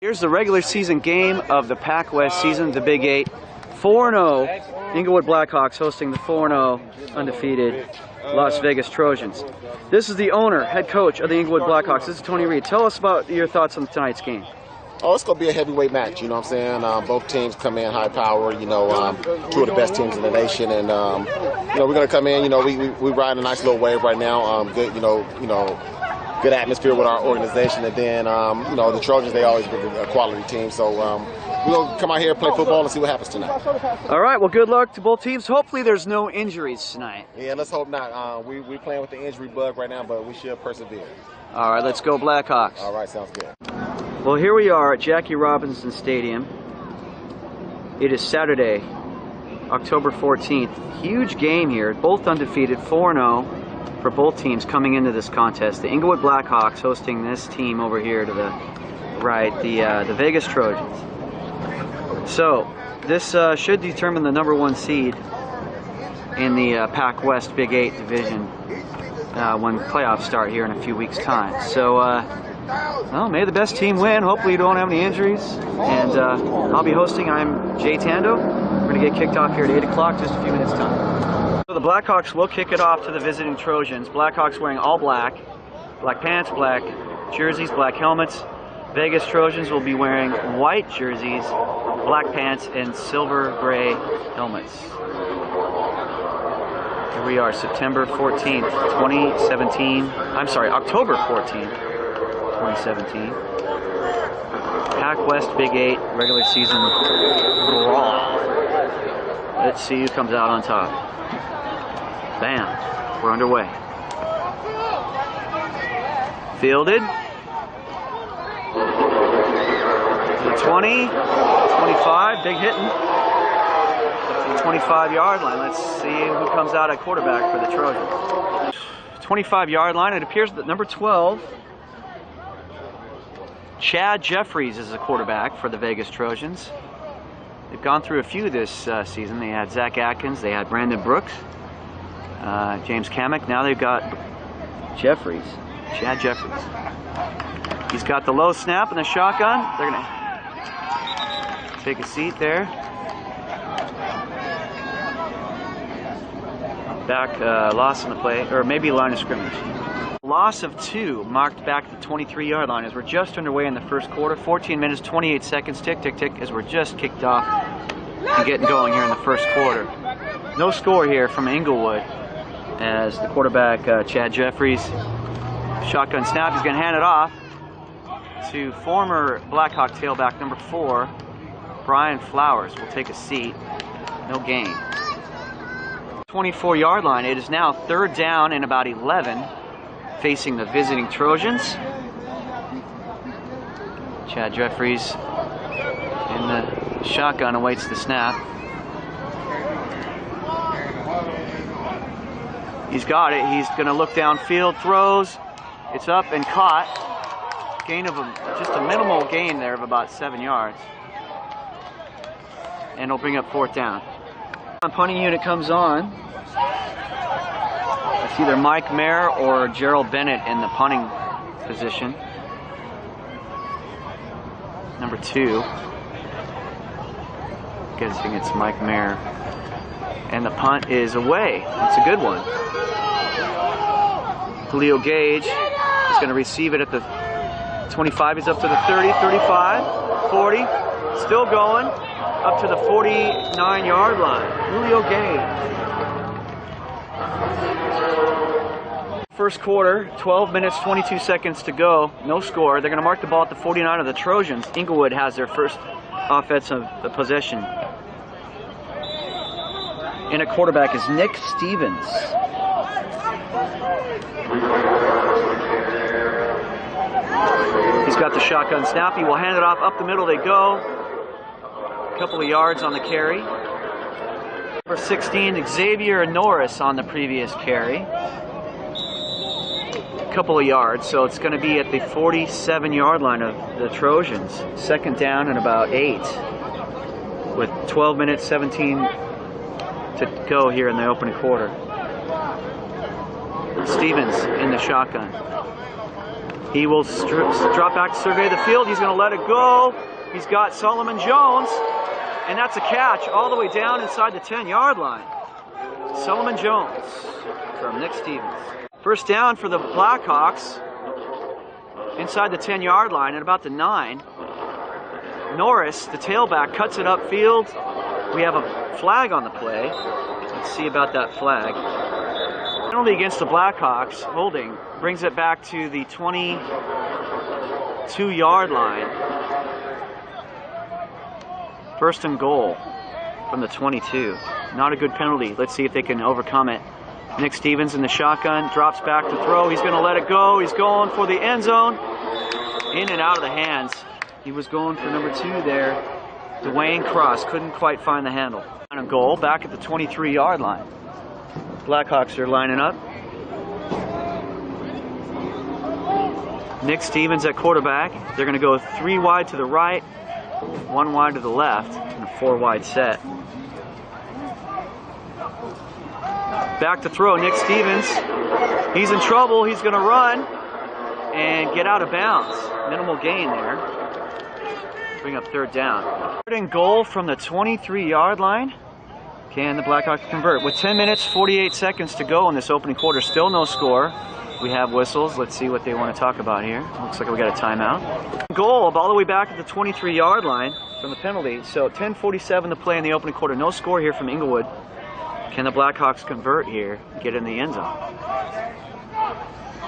Here's the regular season game of the Pac West season, the Big 8. 4-0 Inglewood Blackhawks hosting the 4-0 undefeated Las Vegas Trojans. This is the owner, head coach of the Inglewood Blackhawks. This is Tony Reed. Tell us about your thoughts on tonight's game. Oh, it's going to be a heavyweight match, you know what I'm saying? Both teams come in high power, two of the best teams in the nation. And, we're going to come in, we ride a nice little wave right now. Good, good atmosphere with our organization. And then, the Trojans, they always be a quality team. So we're going to come out here, play football, and see what happens tonight. All right, well, good luck to both teams. Hopefully there's no injuries tonight. Yeah, let's hope not. We're playing with the injury bug right now, but we should persevere. All right, let's go Blackhawks. All right, sounds good. Well, here we are at Jackie Robinson Stadium. It is Saturday, October 14th. Huge game here. Both undefeated, 4-0 for both teams coming into this contest. The Inglewood Blackhawks hosting this team over here to the right, the Vegas Trojans. So, this should determine the #1 seed in the Pac West Big 8 division when playoffs start here in a few weeks' time. So, well, may the best team win. Hopefully you don't have any injuries. And I'll be hosting. I'm Jay Tando. We're going to get kicked off here at 8 o'clock, just a few minutes' time. So the Blackhawks will kick it off to the visiting Trojans. Blackhawks wearing all black. Black pants, black jerseys, black helmets. Vegas Trojans will be wearing white jerseys, black pants, and silver-gray helmets. Here we are, September 14th, 2017. I'm sorry, October 14th. 2017. Pac West Big 8 regular season brawl. Let's see who comes out on top. Bam. We're underway. Fielded. 20, 25, big hitting. 25-yard line. Let's see who comes out at quarterback for the Trojans. 25-yard line. It appears that number 12, Chad Jeffries, is a quarterback for the Vegas Trojans. They've gone through a few this season. They had Zach Atkins, they had Brandon Brooks, James Kamek. Now they've got Jeffries, Chad Jeffries. He's got the low snap and the shotgun. They're going to take a seat there. Back, loss in the play, or maybe line of scrimmage. Loss of 2 marked back the 23-yard line as we're just underway in the first quarter. 14 minutes, 28 seconds, tick, tick, tick, as we're just kicked off and getting going here in the first quarter. No score here from Inglewood as the quarterback, Chad Jeffries, shotgun snap. He's going to hand it off to former Blackhawk tailback number 4, Brian Flowers. Will take a seat. No gain. 24-yard line. It is now 3rd down and about 11. Facing the visiting Trojans. Chad Jeffries in the shotgun awaits the snap. He's got it. He's going to look downfield, throws. It's up and caught. Gain of just a minimal gain there of about 7 yards. And it'll bring up 4th down. Punting unit comes on. It's either Mike Mayer or Gerald Bennett in the punting position. Number 2. Guessing it's Mike Mayer. And the punt is away. It's a good one. Khalil Gage is going to receive it at the 25. He's up to the 30, 35, 40. Still going. Up to the 49-yard line. Julio Gage. First quarter, 12 minutes, 22 seconds to go. No score. They're going to mark the ball at the 49 of the Trojans. Inglewood has their first offensive possession. And a quarterback is Nick Stevens. He's got the shotgun snap. He will hand it off. Up the middle they go. A couple of yards on the carry. Number 16, Xavier Norris on the previous carry. Couple of yards, so it's going to be at the 47-yard line of the Trojans. 2nd down and about 8 with 12 minutes 17 to go here in the opening quarter. Stevens in the shotgun. He will drop back to survey the field. He's going to let it go. He's got Solomon Jones, and that's a catch all the way down inside the 10-yard line. Solomon Jones from Nick Stevens. First down for the Blackhawks inside the 10-yard line at about the 9. Norris, the tailback, cuts it upfield. We have a flag on the play. Let's see about that flag. Penalty against the Blackhawks, holding, brings it back to the 22-yard line. First and goal from the 22. Not a good penalty. Let's see if they can overcome it. Nick Stevens in the shotgun, drops back to throw. He's going to let it go. He's going for the end zone. In and out of the hands. He was going for number 2 there. Dwayne Cross couldn't quite find the handle. On a goal back at the 23-yard line. Blackhawks are lining up. Nick Stevens at quarterback. They're going to go 3 wide to the right, 1 wide to the left, and a 4 wide set. Back to throw, Nick Stevens. He's in trouble. He's going to run and get out of bounds. Minimal gain there. Bring up third down. Third and goal from the 23-yard line. Can the Blackhawks convert? With 10 minutes, 48 seconds to go in this opening quarter, still no score. We have whistles. Let's see what they want to talk about here. Looks like we got a timeout. Goal all the way back at the 23-yard line from the penalty. So 10:47 to play in the opening quarter. No score here from Inglewood. Can the Blackhawks convert here, get in the end zone?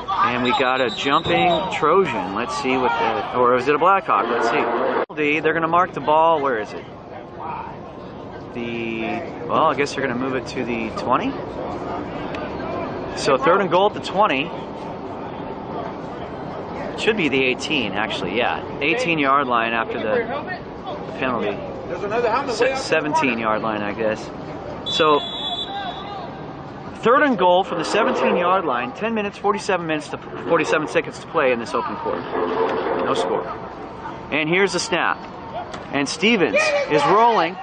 And we got a jumping Trojan. Let's see what the, or is it a Blackhawk? Let's see. They're going to mark the ball. Where is it? Well, I guess they're going to move it to the 20. So third and goal at the 20. It should be the 18, actually, yeah. 18-yard line after the penalty. 17-yard line, I guess. So third and goal from the 17-yard line. 10 minutes, 47 seconds to play in this open quarter. No score. And here's the snap. And Stevens is rolling.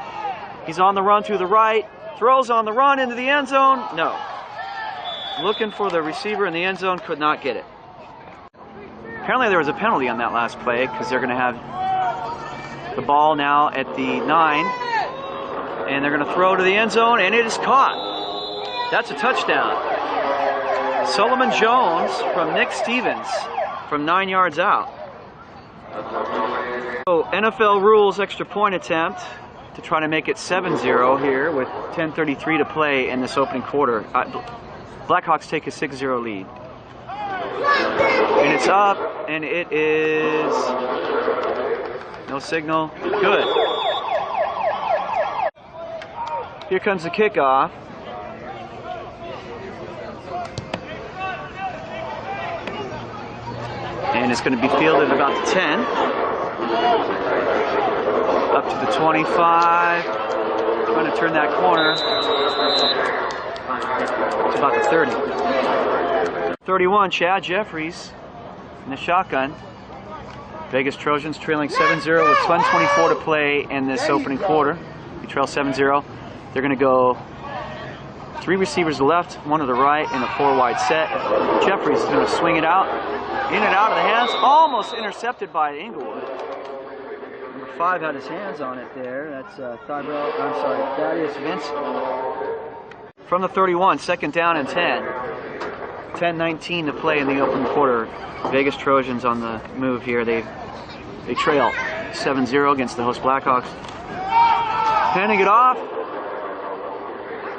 He's on the run to the right. Throws on the run into the end zone. No. Looking for the receiver in the end zone. Could not get it. Apparently there was a penalty on that last play because they're going to have the ball now at the 9. And they're going to throw to the end zone. And it is caught. That's a touchdown. Solomon Jones from Nick Stevens from 9 yards out. So NFL rules extra point attempt to try to make it 7-0 here with 10:33 to play in this opening quarter. Blackhawks take a 6-0 lead. And it's up, and it is no signal. Good. Here comes the kickoff. And it's going to be fielded about the 10. Up to the 25. Trying to turn that corner. It's about the 30. 31, Chad Jeffries in the shotgun. Vegas Trojans trailing 7-0 with 10:24 to play in this opening quarter. We trail 7-0. They're going to go 3 receivers to the left, 1 to the right in a 4 wide set. Jeffries is going to swing it out. In and out of the hands, almost intercepted by Inglewood. Number 5 had his hands on it there. That's Thaddeus Vince. From the 31, second down and 10. 10:19 to play in the open quarter. Vegas Trojans on the move here. They trail 7-0 against the host Blackhawks. Handing it off.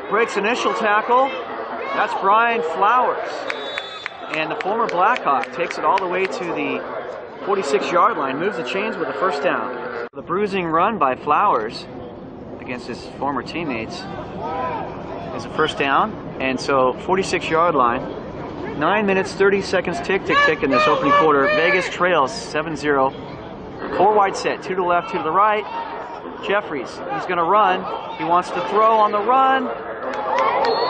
Breaks initial tackle. That's Brian Flowers. And the former Blackhawk takes it all the way to the 46-yard line, moves the chains with a first down. The bruising run by Flowers against his former teammates is a first down, and so 46-yard line. 9 minutes, 30 seconds, tick, tick, tick in this opening quarter. Vegas trails 7-0. 4 wide set, 2 to the left, 2 to the right. Jeffries, he's going to run. He wants to throw on the run.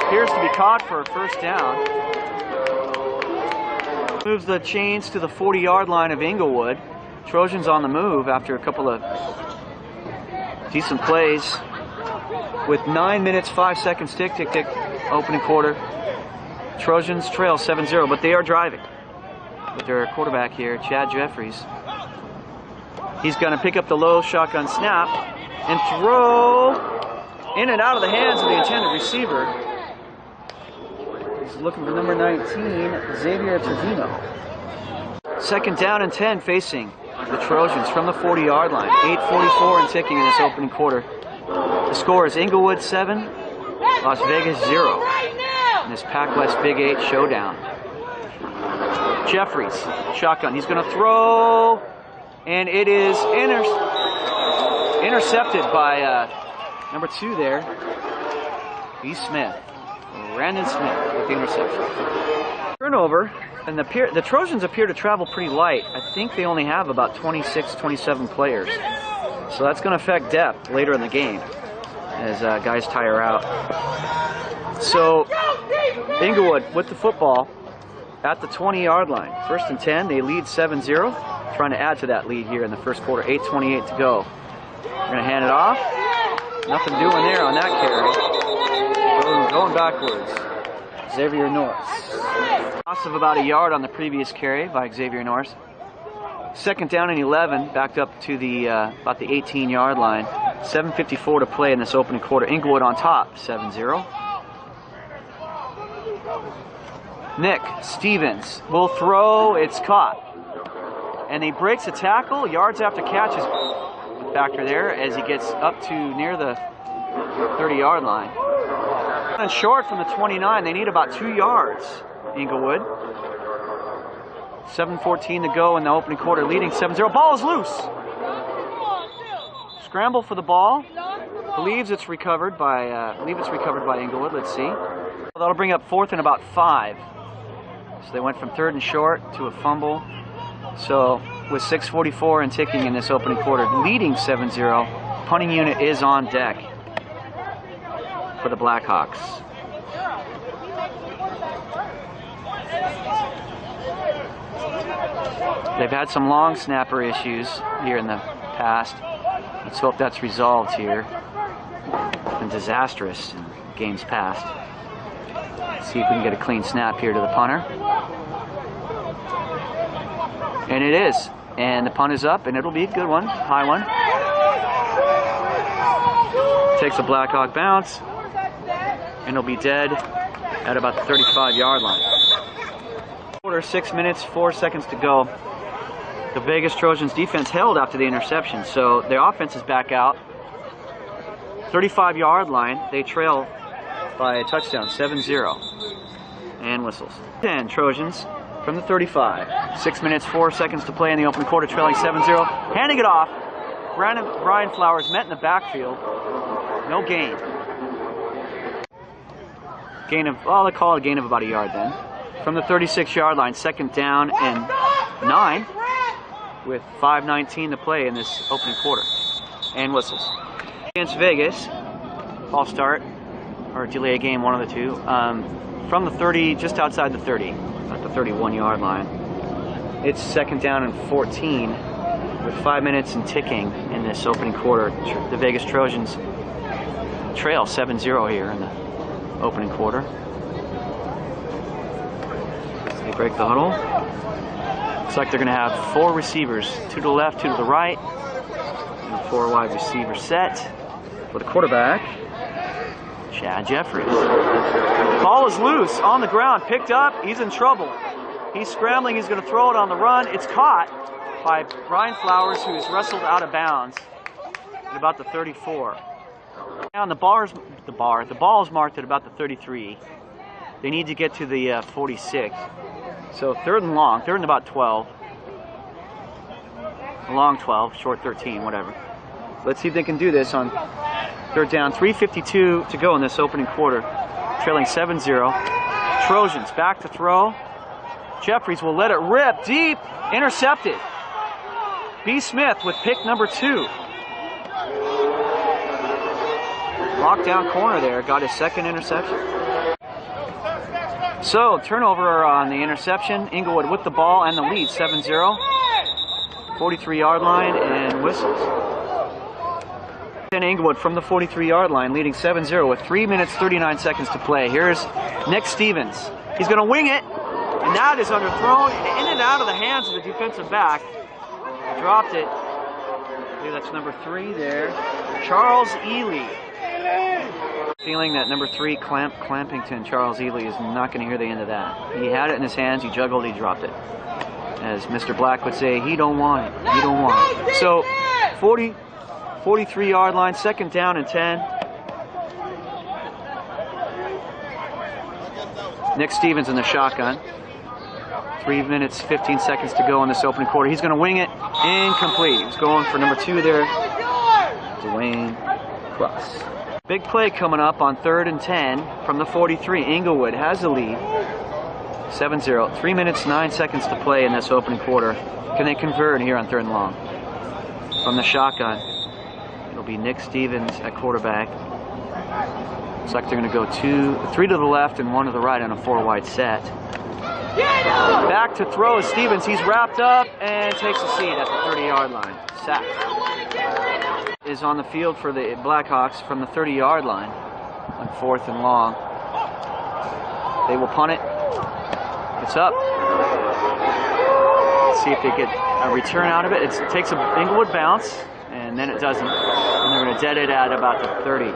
Appears to be caught for a first down. Moves the chains to the 40-yard line of Inglewood. Trojans on the move after a couple of decent plays. With 9 minutes, 5 seconds, tick, tick, tick, opening quarter. Trojans trail 7-0, but they are driving. with their quarterback here, Chad Jeffries. He's going to pick up the low shotgun snap and throw in and out of the hands of the intended receiver. He's looking for number 19, Xavier Trevino. 2nd down and 10 facing the Trojans from the 40-yard line. 8:44 and ticking in this opening quarter. The score is Inglewood 7, Las Vegas 0 in this Pac West Big 8 showdown. Jeffries, shotgun. He's going to throw, and it is intercepted by number 2 there, B. Smith. Brandon Smith with the interception. Turnover, and the Trojans appear to travel pretty light. I think they only have about 26, 27 players. So that's going to affect depth later in the game as guys tire out. So Inglewood with the football at the 20-yard line. 1st and 10, they lead 7-0. Trying to add to that lead here in the first quarter. 8:28 to go. They're going to hand it off. Nothing doing there on that carry. Going backwards. Xavier Norris. Loss of about a yard on the previous carry by Xavier Norris. 2nd down and 11, backed up to the about the 18-yard line. 7:54 to play in this opening quarter. Inglewood on top, 7-0. Nick Stevens will throw. It's caught. And he breaks a tackle. Yards after catch is a factor there as he gets up to near the 30-yard line. And short from the 29. They need about 2 yards, Inglewood. 7:14 to go in the opening quarter, leading 7-0. Ball is loose. Scramble for the ball. Believes it's recovered by Inglewood. Let's see. That'll bring up 4th and about 5. So they went from 3rd and short to a fumble. So with 6:44 and ticking in this opening quarter, leading 7-0, punting unit is on deck for the Blackhawks. They've had some long snapper issues here in the past. Let's hope that's resolved here. It's been disastrous in games past. Let's see if we can get a clean snap here to the punter. And it is. And the punt is up, and it'll be a good one, high one. Takes a Blackhawk bounce, and it'll be dead at about the 35-yard line. Quarter, 6 minutes, 4 seconds to go. The Vegas Trojans defense held after the interception, so their offense is back out. 35-yard line, they trail by a touchdown, 7-0. And whistles. 10 Trojans from the 35. 6 minutes, 4 seconds to play in the opening quarter, trailing 7-0. Handing it off. Brian Flowers met in the backfield. No gain. Gain of, well, they call it a gain of about a yard then. From the 36-yard line, 2nd down and 9 with 5:19 to play in this opening quarter. And whistles. Against Vegas, false start, or delay a game, one of the two. From the 30, just outside the 30, at the 31-yard line. It's 2nd down and 14 with 5 minutes and ticking in this opening quarter. The Vegas Trojans trail 7-0 here in the opening quarter. They break the huddle. Looks like they're going to have 4 receivers, 2 to the left, 2 to the right, and a 4 wide receiver set for the quarterback, Chad Jeffries. Ball is loose on the ground, picked up. He's in trouble. He's scrambling. He's going to throw it on the run. It's caught by Brian Flowers, who is wrestled out of bounds at about the 34. Now the ball is marked at about the 33. They need to get to the 46. So 3rd and long, 3rd and about 12. Long 12, short 13, whatever. Let's see if they can do this on 3rd down. 3:52 to go in this opening quarter. Trailing 7-0. Trojans back to throw. Jeffries will let it rip deep. Intercepted. B. Smith with pick number 2. Lockdown corner there. Got his 2nd interception. So, turnover on the interception. Inglewood with the ball and the lead, 7-0. 43-yard line and whistles. And Inglewood from the 43-yard line, leading 7-0 with 3 minutes, 39 seconds to play. Here's Nick Stevens. He's going to wing it, and And that is underthrown in and out of the hands of the defensive back. Dropped it. I believe that's number 3 there. Charles Ely. Feeling that number 3, Clampington, Charles Ely, is not going to hear the end of that. He had it in his hands, he juggled, he dropped it. As Mr. Black would say, he don't want it, he don't want it. So, 43-yard line, 2nd down and 10. Nick Stevens in the shotgun. 3 minutes, 15 seconds to go in this opening quarter. He's going to wing it. Incomplete. He's going for number 2 there. Dwayne Cross. Big play coming up on 3rd and 10 from the 43. Inglewood has the lead. 7-0. 3 minutes, 9 seconds to play in this opening quarter. Can they convert here on 3rd and long? From the shotgun, it'll be Nick Stevens at quarterback. Looks like they're going to go 3 to the left and 1 to the right on a 4-wide set. Back to throw is Stevens. He's wrapped up and takes a seat at the 30-yard line. Sack. Is on the field for the Blackhawks from the 30-yard line on 4th and long. They will punt it. It's up. Let's see if they get a return out of it. It takes an Inglewood bounce, and then it doesn't. And they're going to dead it at about the 30.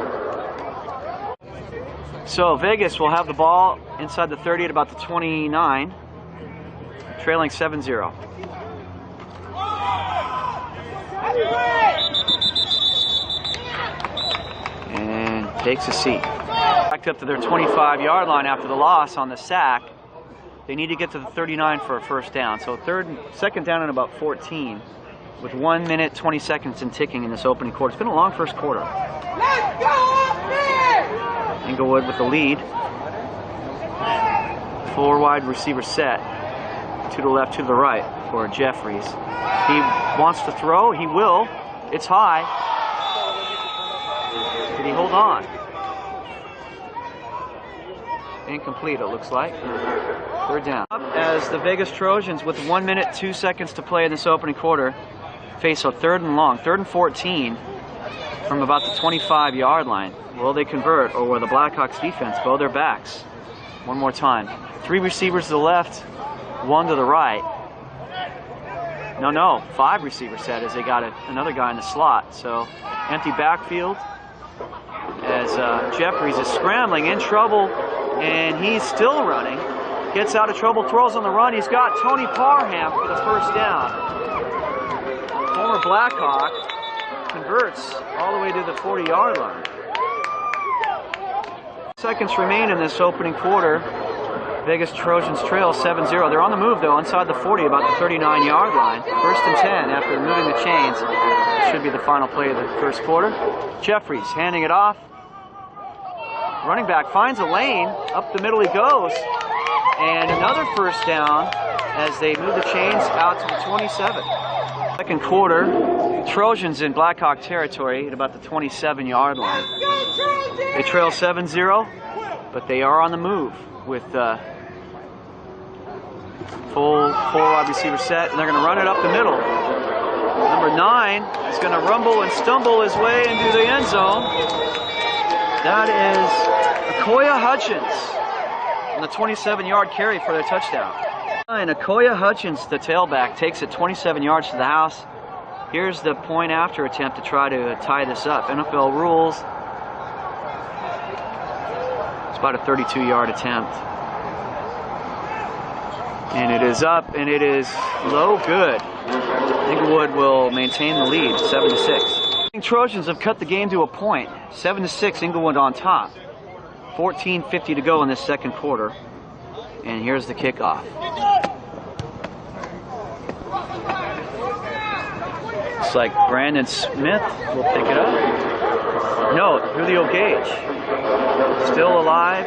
So Vegas will have the ball inside the 30 at about the 29, trailing 7-0. And takes a seat. Backed up to their 25-yard line after the loss on the sack. They need to get to the 39 for a 1st down. So 2nd down and about 14 with 1 minute, 20 seconds and ticking in this opening quarter. It's been a long first quarter. Let's go, Inglewood with the lead. 4-wide receiver set. 2 to the left, 2 to the right for Jeffries. He wants to throw. He will. It's high. Did he hold on? Incomplete, it looks like. 3rd down. As the Vegas Trojans, with 1 minute, 2 seconds to play in this opening quarter, face a 3rd and long, 3rd and 14 from about the 25-yard line. Will they convert, or will the Blackhawks defense bow their backs? One more time. 3 receivers to the left, 1 to the right. No, 5 receivers set as they got another guy in the slot. So empty backfield as Jeffries is scrambling, in trouble, and he's still running. Gets out of trouble, throws on the run. He's got Tony Parham for the 1st down. Former Blackhawk converts all the way to the 40-yard line. Seconds remain in this opening quarter. Vegas Trojans trail 7-0. They're on the move, though, inside the 40, about the 39-yard line. 1st and 10 after moving the chains. It should be the final play of the first quarter. Jeffries handing it off. Running back finds a lane. Up the middle he goes. And another 1st down as they move the chains out to the 27. Second quarter, Trojans in Blackhawk territory at about the 27-yard line. They trail 7-0, but they are on the move with full 4-wide receiver set, and they're going to run it up the middle. Number 9 is going to rumble and stumble his way into the end zone. That is Akoya Hutchins on the 27-yard carry for their touchdown. And Akoya Hutchins, the tailback, takes it 27 yards to the house. Here's the point after attempt to try to tie this up. NFL rules. It's about a 32-yard attempt. And it is up, and it is low, good. Inglewood will maintain the lead, 7-6. Trojans have cut the game to a point. 7-6, Inglewood on top. 14:50 to go in this second quarter. And here's the kickoff. Looks like Brandon Smith will pick it up. No, Julio Gage. Still alive.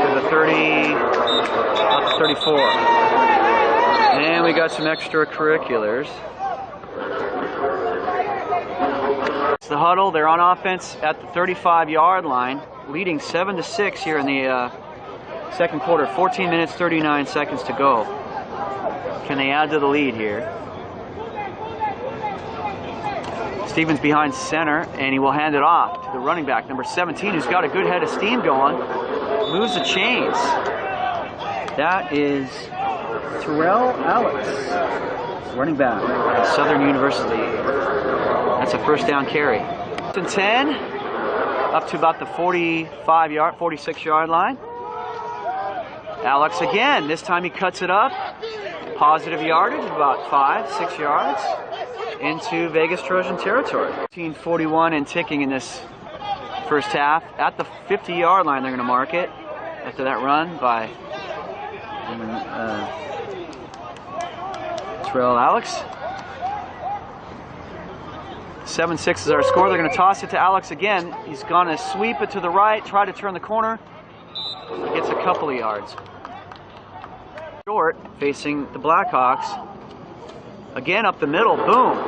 To the 30, up to 34. And we got some extracurriculars. It's the huddle. They're on offense at the 35-yard line, leading 7-6 here in the second quarter. 14 minutes, 39 seconds to go. Can they add to the lead here? Stevens behind center, and he will hand it off to the running back, number 17, who's got a good head of steam going. Moves the chains. That is Terrell Alex, running back at Southern University. That's a first down carry. 10, up to about the 46 yard line. Alex again, this time he cuts it up. Positive yardage, about 5-6 yards into Vegas Trojan territory. 15:41 and ticking in this first half. At the 50 yard line, they're going to mark it after that run by Terrell Alex. 7-6 is our score. They're going to toss it to Alex again. He's going to sweep it to the right, try to turn the corner. He gets a couple of yards. Short, facing the Blackhawks. Again up the middle, boom.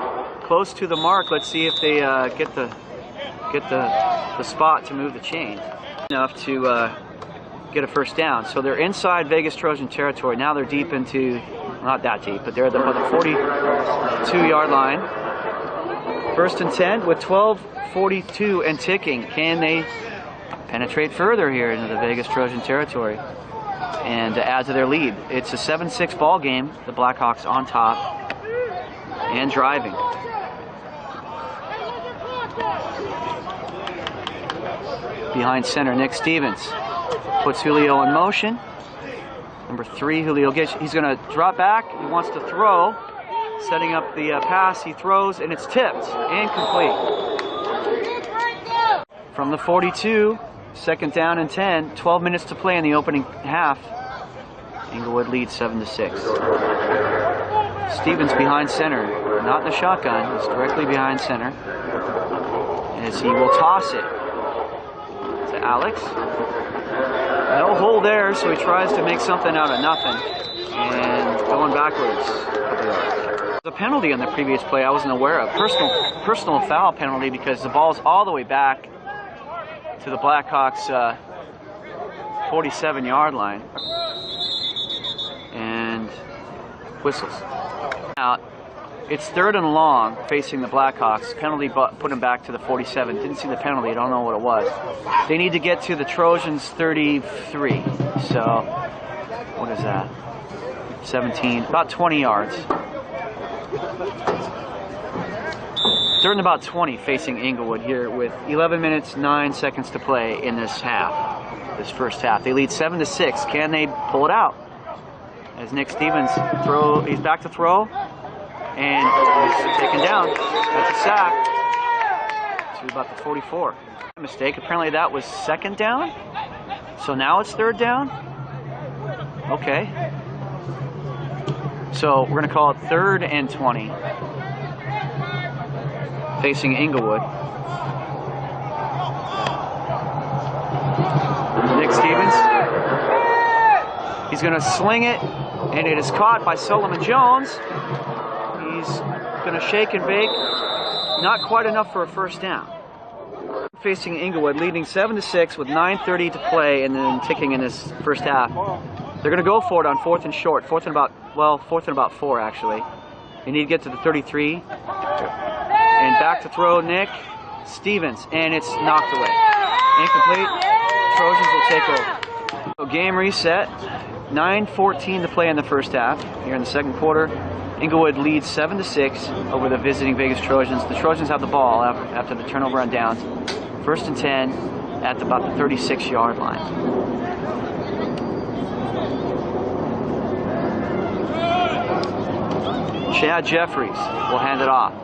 Close to the mark. Let's see if they get the spot to move the chain enough to get a first down. So they're inside Vegas Trojan territory. Now they're deep into, not that deep, but they're at the 42 yard line. First and 10 with 12:42 and ticking. Can they penetrate further here into the Vegas Trojan territory and add to their lead? It's a 7-6 ball game. The Blackhawks on top and driving. Behind center, Nick Stevens puts Julio in motion. Number 3, Julio gets. He's going to drop back. He wants to throw. Setting up the pass, he throws, and it's tipped. Incomplete. From the 42, second down and 10. 12 minutes to play in the opening half. Inglewood leads 7-6. Stevens behind center. Not in the shotgun. He's directly behind center. As he will toss it to Alex. No hole there, so he tries to make something out of nothing. And going backwards. A penalty on the previous play I wasn't aware of. Personal foul penalty because the ball's all the way back to the Blackhawks 47 yard line. And whistles. Out. It's third and long facing the Blackhawks. Penalty put him back to the 47. Didn't see the penalty. I don't know what it was. They need to get to the Trojans 33. So, what is that? 17, about 20 yards. Third and about 20 facing Inglewood here with 11 minutes, 9 seconds to play in this half, this first half. They lead 7-6. Can they pull it out? As Nick Stevens he's back to throw, and he's taken down. That's a sack to about the 44. Mistake. Apparently that was second down. So now it's third down. Okay. So we're going to call it third and 20. Facing Inglewood. Nick Stevens. He's going to sling it, and it is caught by Solomon Jones. He's going to shake and bake. Not quite enough for a first down. Facing Inglewood, leading 7-6 with 9:30 to play and then ticking in this first half. They're going to go for it on fourth and short. Fourth and about 4 actually. They need to get to the 33. And back to throw, Nick Stevens, and it's knocked away. Incomplete. Trojans will take over. So game reset. 9:14 to play in the first half. Here in the second quarter, Inglewood leads 7-6 over the visiting Vegas Trojans. The Trojans have the ball after the turnover on downs. First and 10 at about the 36 yard line. Chad Jeffries will hand it off.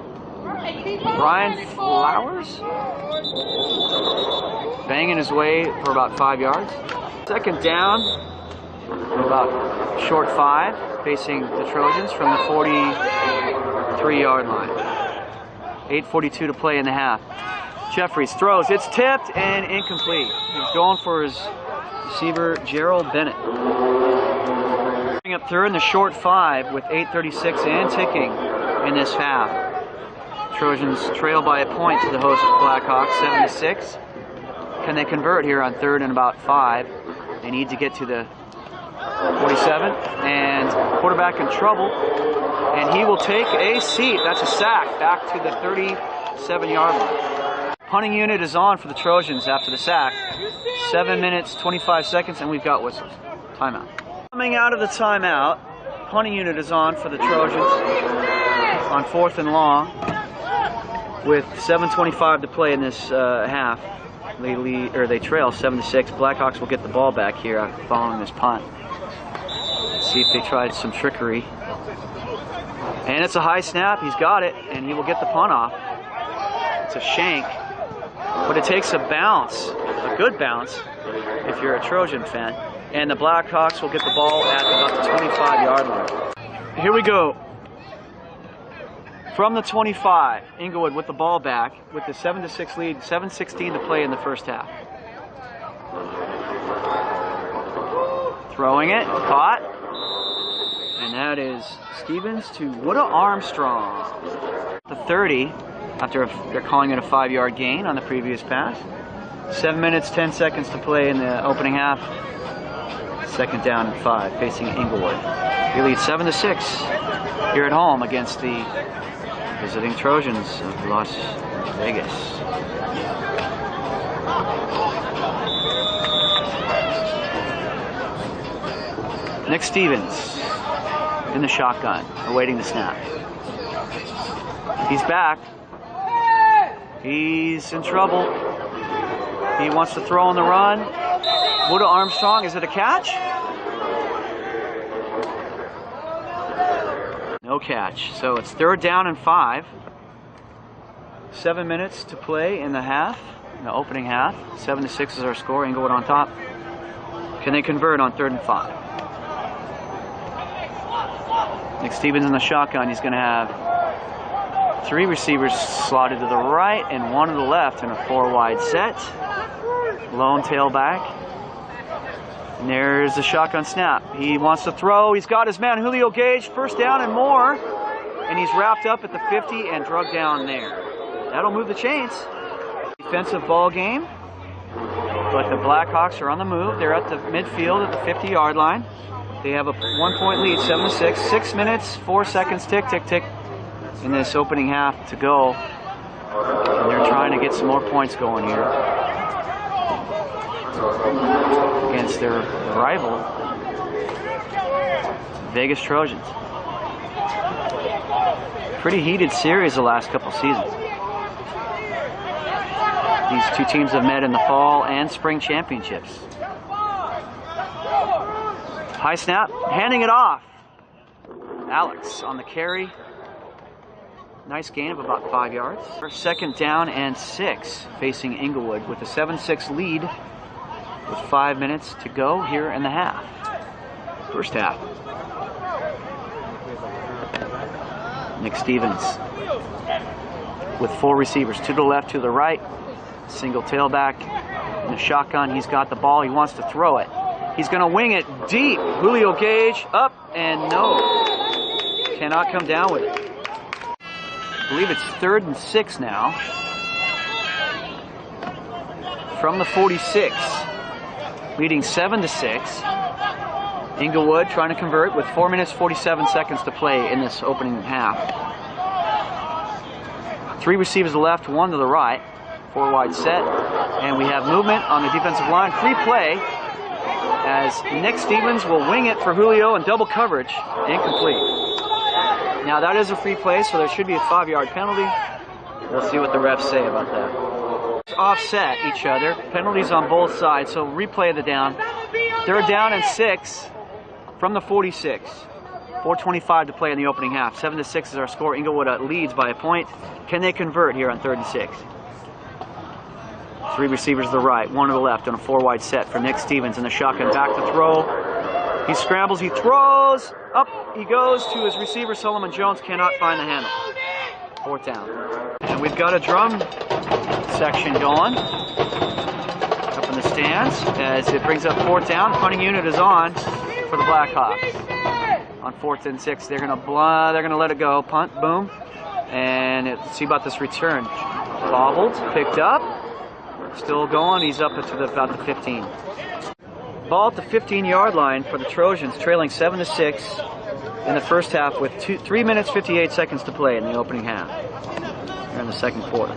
Brian Flowers banging his way for about 5 yards. Second down, about short 5, facing the Trojans from the 43 yard line. 8:42 to play in the half. Jeffries throws, it's tipped and incomplete. He's going for his receiver, Gerald Bennett. Up third in the short 5 with 8:36 and ticking in this half. Trojans trail by a point to the host Blackhawks, 7-6. Can they convert here on third and about 5? They need to get to the 47, and quarterback in trouble, and he will take a seat. That's a sack back to the 37 yard line. Punting unit is on for the Trojans after the sack. 7 minutes, 25 seconds, and we've got whistles. Timeout. Coming out of the timeout, punting unit is on for the Trojans on 4th and long with 7:25 to play in this half. They trail 7-6. Blackhawks will get the ball back here following this punt. Let's see if they tried some trickery. And it's a high snap. He's got it, and he will get the punt off. It's a shank, but it takes a bounce, a good bounce, if you're a Trojan fan. And the Blackhawks will get the ball at about the 25-yard line. Here we go. From the 25, Inglewood with the ball back with the 7-6 lead, 7:16 to play in the first half. Throwing it, caught, and that is Stevens to Woodha Armstrong. The 30, after they're calling it a 5-yard gain on the previous pass. 7 minutes, 10 seconds to play in the opening half. 2nd down and 5, facing Inglewood. They lead 7-6 here at home against the visiting Trojans of Las Vegas. Nick Stevens in the shotgun, awaiting the snap. He's back. He's in trouble. He wants to throw on the run. Woodha Armstrong, is it a catch? No catch. So it's 3rd down and 5. 7 minutes to play in the half, in the opening half. 7-6 is our score. Inglewood on top. Can they convert on 3rd and 5? Nick Stevens in the shotgun. He's going to have 3 receivers slotted to the right and 1 to the left in a 4-wide set. Lone tailback. And there's the shotgun snap. He wants to throw. He's got his man Julio Gage. 1st down and more. And he's wrapped up at the 50 and drugged down there. That'll move the chains. Defensive ball game. But the Blackhawks are on the move. They're at the midfield at the 50-yard line. They have a 1-point lead, 7-6. 6 minutes, 4 seconds, tick, tick, tick, in this opening half to go. And they're trying to get some more points going here against their rival, Vegas Trojans. Pretty heated series the last couple seasons. These two teams have met in the fall and spring championships. High snap, handing it off. Alex on the carry. Nice gain of about 5 yards. 2nd down and 6, facing Inglewood with a 7-6 lead with 5 minutes to go here in the half. First half. Nick Stevens with 4 receivers, 2 to the left, 2 to the right. Single tailback in the shotgun. He's got the ball. He wants to throw it. He's going to wing it deep. Julio Gage up and no. Cannot come down with it. I believe it's 3rd and 6 now. From the 46. Leading 7-6. Inglewood trying to convert with 4 minutes, 47 seconds to play in this opening half. 3 receivers to the left, 1 to the right. 4-wide set. And we have movement on the defensive line. Free play as Nick Stevens will wing it for Julio and double coverage. Incomplete. Now that is a free play, so there should be a 5-yard penalty. We'll see what the refs say about that. Offset each other. Penalties on both sides, so replay the down. 3rd down and 6 from the 46. 4:25 to play in the opening half. 7-6 is our score. Inglewood leads by a point. Can they convert here on 3rd and 6? 3 receivers to the right, 1 to the left on a 4-wide set for Nick Stevens in the shotgun. Back to throw. He scrambles, he throws. Up he goes to his receiver, Solomon Jones. Cannot find the handle. 4th down. And we've got a drum section going up in the stands as it brings up 4th down. Punting unit is on for the Blackhawks. On 4th and 6, they're gonna let it go. Punt, boom, and let's see about this return. Bobbled, picked up, still going. He's up to about the 15. Ball at the 15-yard line for the Trojans, trailing 7-6 in the first half with 3 minutes 58 seconds to play in the opening half. Here in the second quarter.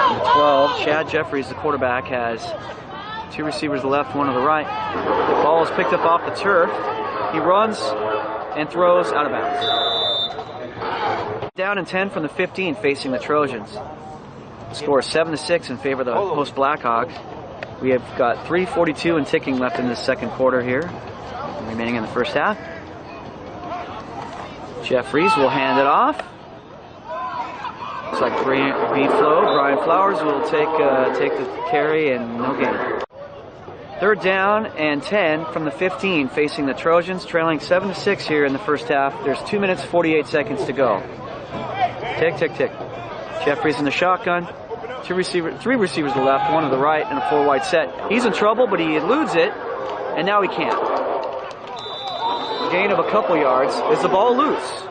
Number 12, Chad Jeffries, the quarterback, has Two receivers to the left, one to the right. The ball is picked up off the turf. He runs and throws out of bounds. Down and 10 from the 15 facing the Trojans. The score is 7-6 in favor of the host Blackhawks. We have got 3:42 and ticking left in this second quarter here, remaining in the first half. Jeffries will hand it off. Looks like Brian Flowers will take the carry and no gain. Third down and 10 from the 15 facing the Trojans, trailing 7-6 here in the first half. There's 2 minutes 48 seconds to go. Tick, tick, tick. Jeffries in the shotgun. Three receivers to the left, one to the right, and a 4 wide set. He's in trouble, but he eludes it, and now he can't. Gain of a couple yards. Is the ball loose?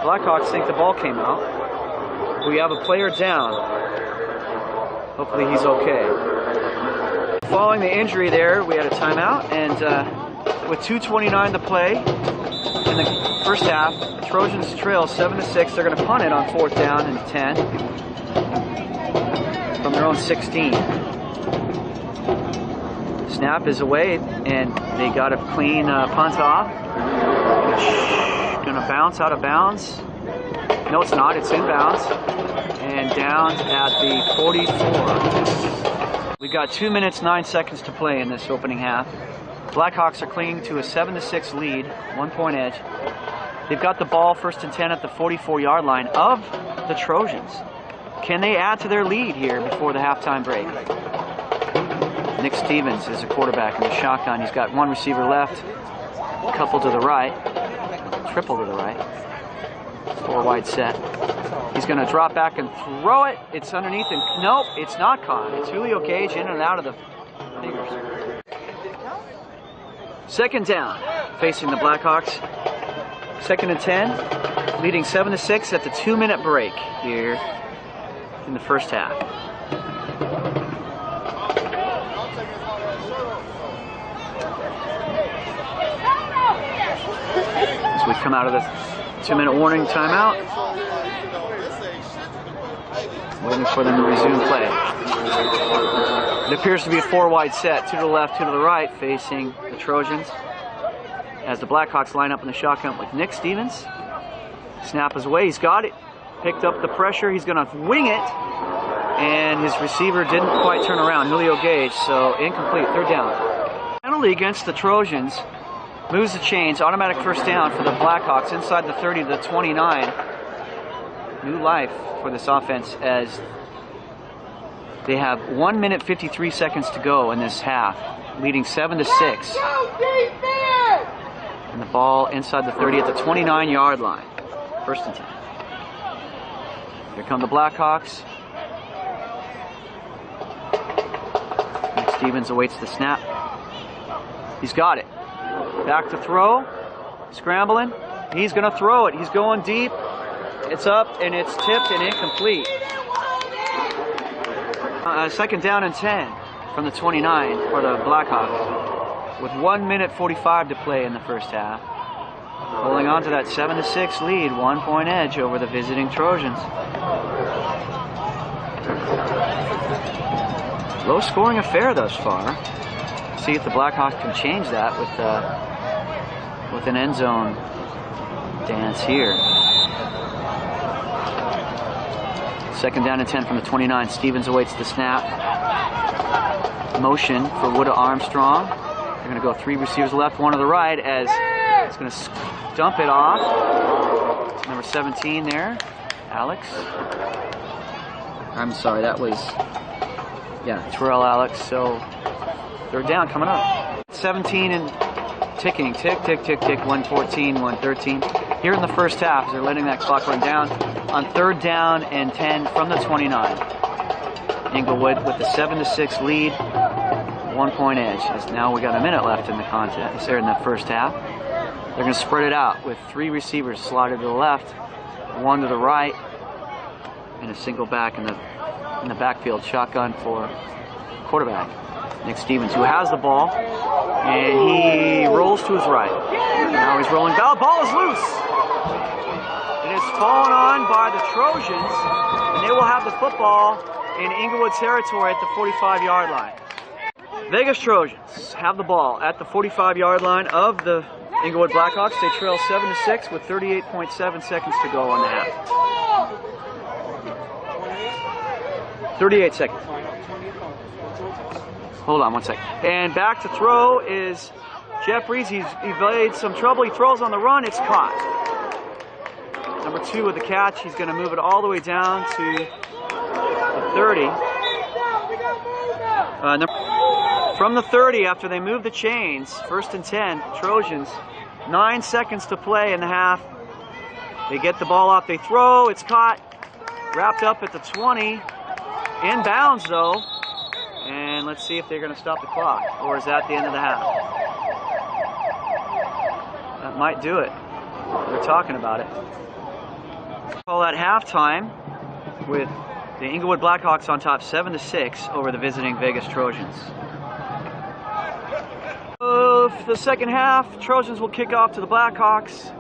Blackhawks think the ball came out. We have a player down. Hopefully he's okay. Following the injury there, we had a timeout, and with 2:29 to play in the first half, the Trojans trail 7-6. They're going to punt it on 4th down and 10 from their own 16. Snap is away, and they got a clean punt off. Going to bounce out of bounds. No, it's not. It's in bounds. And down at the 44. We've got 2 minutes, 9 seconds to play in this opening half. Blackhawks are clinging to a 7-6 lead, 1 point edge. They've got the ball 1st and 10 at the 44-yard line of the Trojans. Can they add to their lead here before the halftime break? Nick Stevens is a quarterback in the shotgun. He's got one receiver left, a couple to the right, triple to the right, 4 wide set. He's going to drop back and throw it. It's underneath and nope, it's not caught. It's Julio Gage in and out of the fingers. Second down, facing the Blackhawks. 2nd and 10, leading 7-6 at the 2-minute break here in the first half. As we come out of the 2-minute warning timeout, waiting for them to resume play. It appears to be a 4 wide set, 2 to the left, 2 to the right, facing the Trojans. As the Blackhawks line up in the shotgun with Nick Stevens. Snap is away, he's got it. Picked up the pressure, he's gonna wing it. And his receiver didn't quite turn around, Julio Gage, so incomplete, 3rd down. Penalty against the Trojans. Moves the chains, automatic 1st down for the Blackhawks inside the 30 to the 29. New life for this offense as they have 1 minute 53 seconds to go in this half, leading 7-6. And the ball inside the 30 at the 29-yard line. 1st and 10. Here come the Blackhawks. Nick Stevens awaits the snap. He's got it. Back to throw. Scrambling. He's going to throw it. He's going deep. It's up and it's tipped and incomplete. 2nd down and 10 from the 29 for the Blackhawks. With 1 minute 45 to play in the first half. Holding on to that 7-6 lead, 1 point edge over the visiting Trojans. Low scoring affair thus far. See if the Blackhawks can change that with an end zone dance here. 2nd down and 10 from the 29. Stevens awaits the snap. Motion for Wood Armstrong. They're going to go 3 receivers left, 1 to the right as it's going to dump it off. Number 17 there, Alex. I'm sorry, that was, Terrell Alex. So 3rd down coming up. 17 and ticking, tick, tick, tick, tick, 114, 113. Here in the first half, they're letting that clock run down on 3rd down and 10 from the 29. Inglewood with the 7-6 lead, 1 point edge. As now we got a minute left in the contest, there in the first half. They're going to spread it out with 3 receivers slotted to the left, 1 to the right, and a single back in the backfield shotgun for quarterback Nick Stevens, who has the ball, and he rolls to his right. Now he's rolling. Ball is loose. It is fallen on by the Trojans, and they will have the football in Inglewood territory at the 45-yard line. Vegas Trojans have the ball at the 45-yard line of the Inglewood Blackhawks. They trail 7-6 with 38.7 seconds to go on the half. 38 seconds. Hold on one second. And back to throw is Jeff Rees. He's evaded some trouble. He throws on the run. It's caught. Number 2 with the catch. He's going to move it all the way down to the 30. From the 30, after they move the chains, 1st and 10, Trojans, 9 seconds to play in the half. They get the ball off, they throw, it's caught, wrapped up at the 20, inbounds though, and let's see if they're going to stop the clock, or is that the end of the half? That might do it. They're talking about it. Call that halftime with the Inglewood Blackhawks on top 7-6 over the visiting Vegas Trojans. For the second half, Trojans will kick off to the Blackhawks,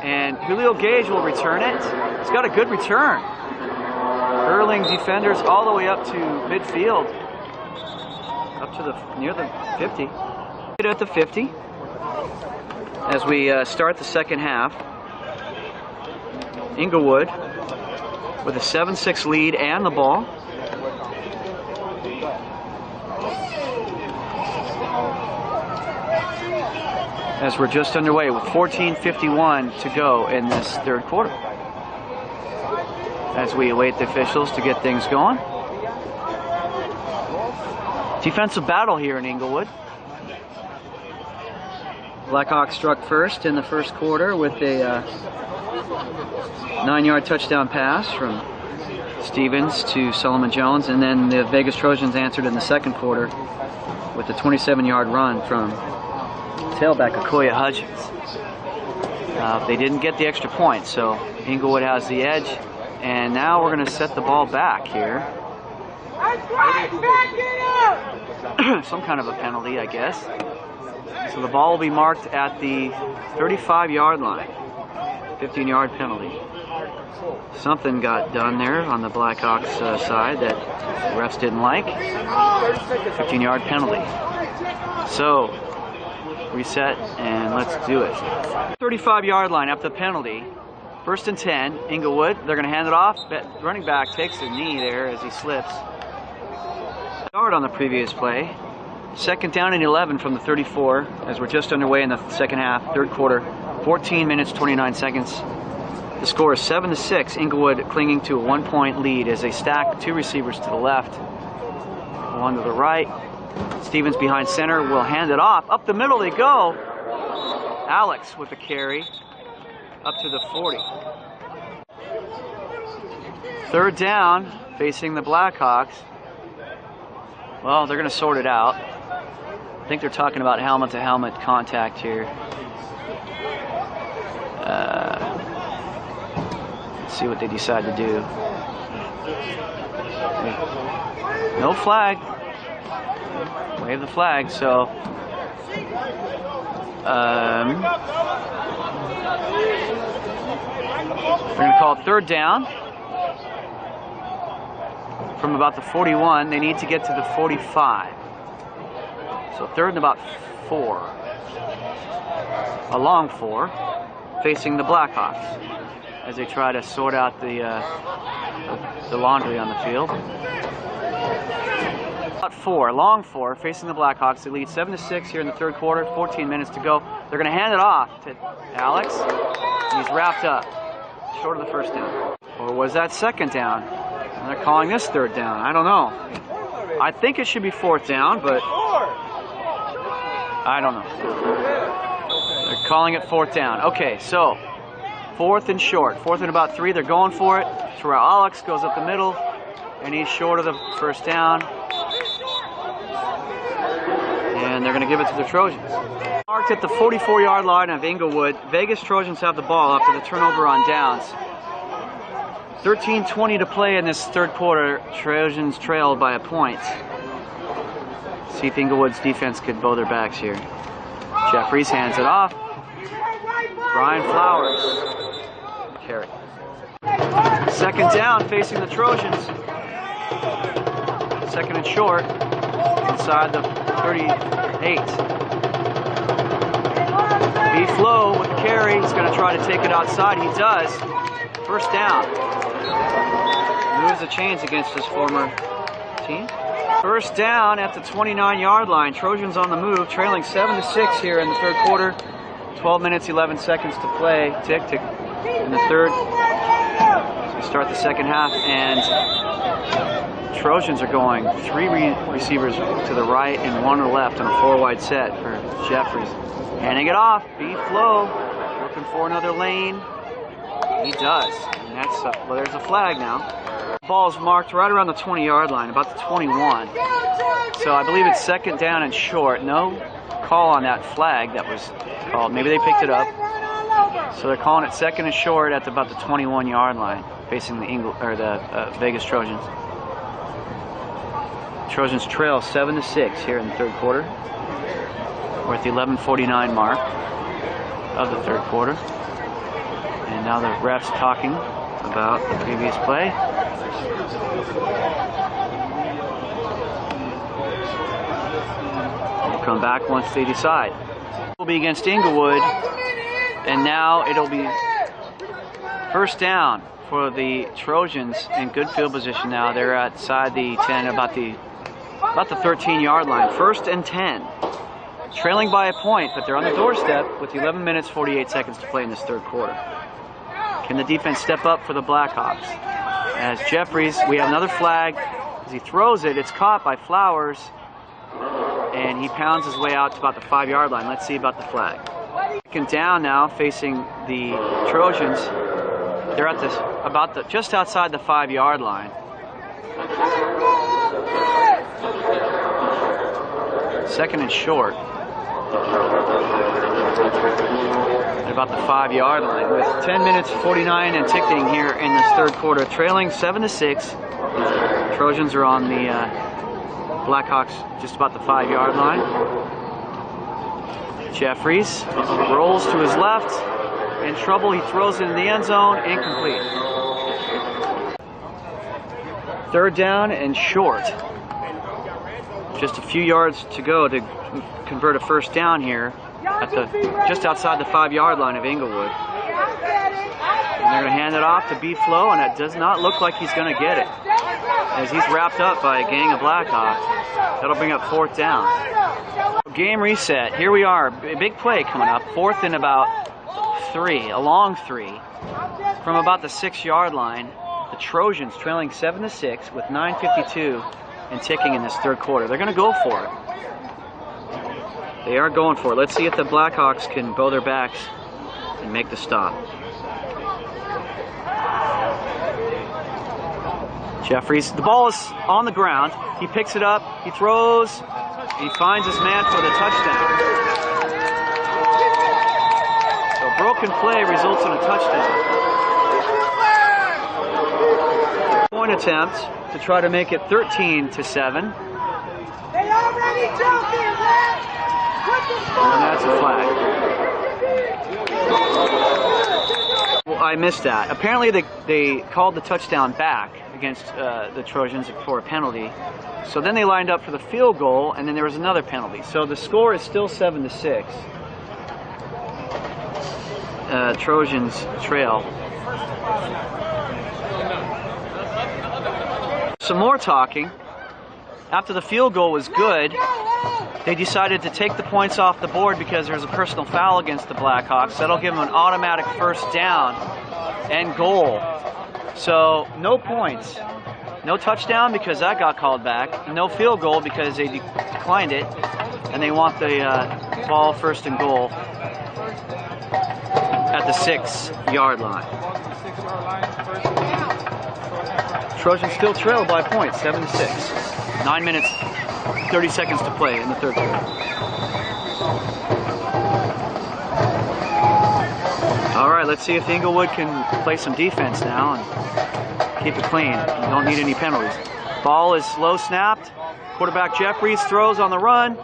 and Julio Gage will return it. He's got a good return. Hurling defenders all the way up to midfield, up to near the 50. At the 50, as we start the second half, Inglewood with a 7-6 lead and the ball. As we're just underway with 14:51 to go in this third quarter. As we await the officials to get things going. Defensive battle here in Inglewood. Blackhawks struck first in the first quarter with a 9-yard touchdown pass from Stevens to Solomon Jones, and then the Vegas Trojans answered in the second quarter with a 27-yard run from tailback Akoya Hudgens. They didn't get the extra point, so Inglewood has the edge, and now we're going to set the ball back here. Some kind of a penalty, I guess. So the ball will be marked at the 35-yard line. 15-yard penalty. Something got done there on the Blackhawks side that the refs didn't like. 15-yard penalty. So, reset and let's do it. 35-yard line after the penalty. 1st and 10, Inglewood. They're going to hand it off. Running back takes a knee there as he slips. Start on the previous play. 2nd down and 11 from the 34 as we're just underway in the second half, third quarter. 14 minutes, 29 seconds. The score is 7-6. Inglewood clinging to a 1-point lead as they stack 2 receivers to the left, 1 to the right. Stevens behind center will hand it off. Up the middle they go. Alex with the carry up to the 40. 3rd down facing the Blackhawks. Well, they're going to sort it out. I think they're talking about helmet-to-helmet contact here. Let's see what they decide to do. No flag. Wave the flag, so we're going to call 3rd down from about the 41. They need to get to the 45. So 3rd and about 4. A long 4 facing the Blackhawks as they try to sort out the laundry on the field. About 4, long 4 facing the Blackhawks. They lead 7-6 here in the third quarter. 14 minutes to go. They're going to hand it off to Alex. He's wrapped up, short of the 1st down. Or was that 2nd down? And they're calling this 3rd down. I don't know. I think it should be 4th down, but I don't know. They're calling it 4th down. Okay, so 4th and short. 4th and about 3. They're going for it. Terrell Alex goes up the middle, and he's short of the 1st down. And they're going to give it to the Trojans. Marked at the 44-yard line of Inglewood. Vegas Trojans have the ball after the turnover on downs. 13:20 to play in this third quarter. Trojans trailed by a point. See if Inglewood's defense could bow their backs here. Jeff Rees hands it off. Brian Flowers. Carry. 2nd down facing the Trojans. 2nd and short. outside the 38. B-Flow with the carry. He's going to try to take it outside. He does. First down. Moves the chains against his former team. First down at the 29-yard line. Trojans on the move, trailing 7-6 here in the third quarter. 12 minutes, 11 seconds to play. Tick, tick. In the third. So we start the second half, and Trojans are going 3 receivers to the right and 1 to the left on a 4-wide set for Jeffries. Handing it off. B-Flow looking for another lane. He does. And that's well, there's a flag now. The ball is marked right around the 20-yard line, about the 21. So I believe it's second down and short. No call on that flag that was called. Maybe they picked it up. So they're calling it second and short at about the 21-yard line, facing the Vegas Trojans. Trojans trail 7-6 here in the third quarter. We're at the 11:49 mark of the third quarter. And now the refs talking about the previous play. We'll come back once they decide. Will be against Inglewood, and now it'll be first down for the Trojans in good field position now. They're outside the 10, about the 13-yard line. First and 10. Trailing by a point, but they're on the doorstep with 11 minutes, 48 seconds to play in this third quarter. Can the defense step up for the Blackhawks? As Jeffries, we have another flag. As he throws it, it's caught by Flowers, and he pounds his way out to about the 5-yard line. Let's see about the flag. Second down now, facing the Trojans. They're at just outside the 5-yard line. Second and short. At about the 5-yard line, with 10 minutes 49 and ticking here in this third quarter, trailing 7-6. Trojans are on the Blackhawks just about the 5-yard line. Jeffries rolls to his left, in trouble. He throws it in the end zone, incomplete. Third down and short. Just a few yards to go to convert a first down here at just outside the 5-yard line of Inglewood. And they're going to hand it off to B-Flow, and it does not look like he's going to get it, as he's wrapped up by a gang of Blackhawks. That'll bring up fourth down. Game reset. Here we are. A big play coming up. Fourth and about 3, a long 3, from about the 6-yard line. The Trojans trailing 7-6 with 9:52 and ticking in this third quarter. They're going to go for it. They are going for it. Let's see if the Blackhawks can bow their backs and make the stop. Jeffries, the ball is on the ground. He picks it up, he throws, he finds his man for the touchdown. So a broken play results in a touchdown. Point attempt to try to make it 13-7. They already joking, man! And that's a flag. Well, I missed that. Apparently they called the touchdown back against the Trojans for a penalty. So then they lined up for the field goal, and then there was another penalty. So the score is still 7-6. Trojans trail. Some more talking. After the field goal was good, they decided to take the points off the board because there's a personal foul against the Blackhawks. That'll give them an automatic first down and goal. So no points. No touchdown because that got called back. No field goal because they declined it. And they want the ball first and goal at the 6-yard line. Trojans still trail by points, 7-6. 9 minutes, 30 seconds to play in the third quarter. All right, let's see if Inglewood can play some defense now and keep it clean. You don't need any penalties. Ball is slow snapped. Quarterback Jeffries throws on the run.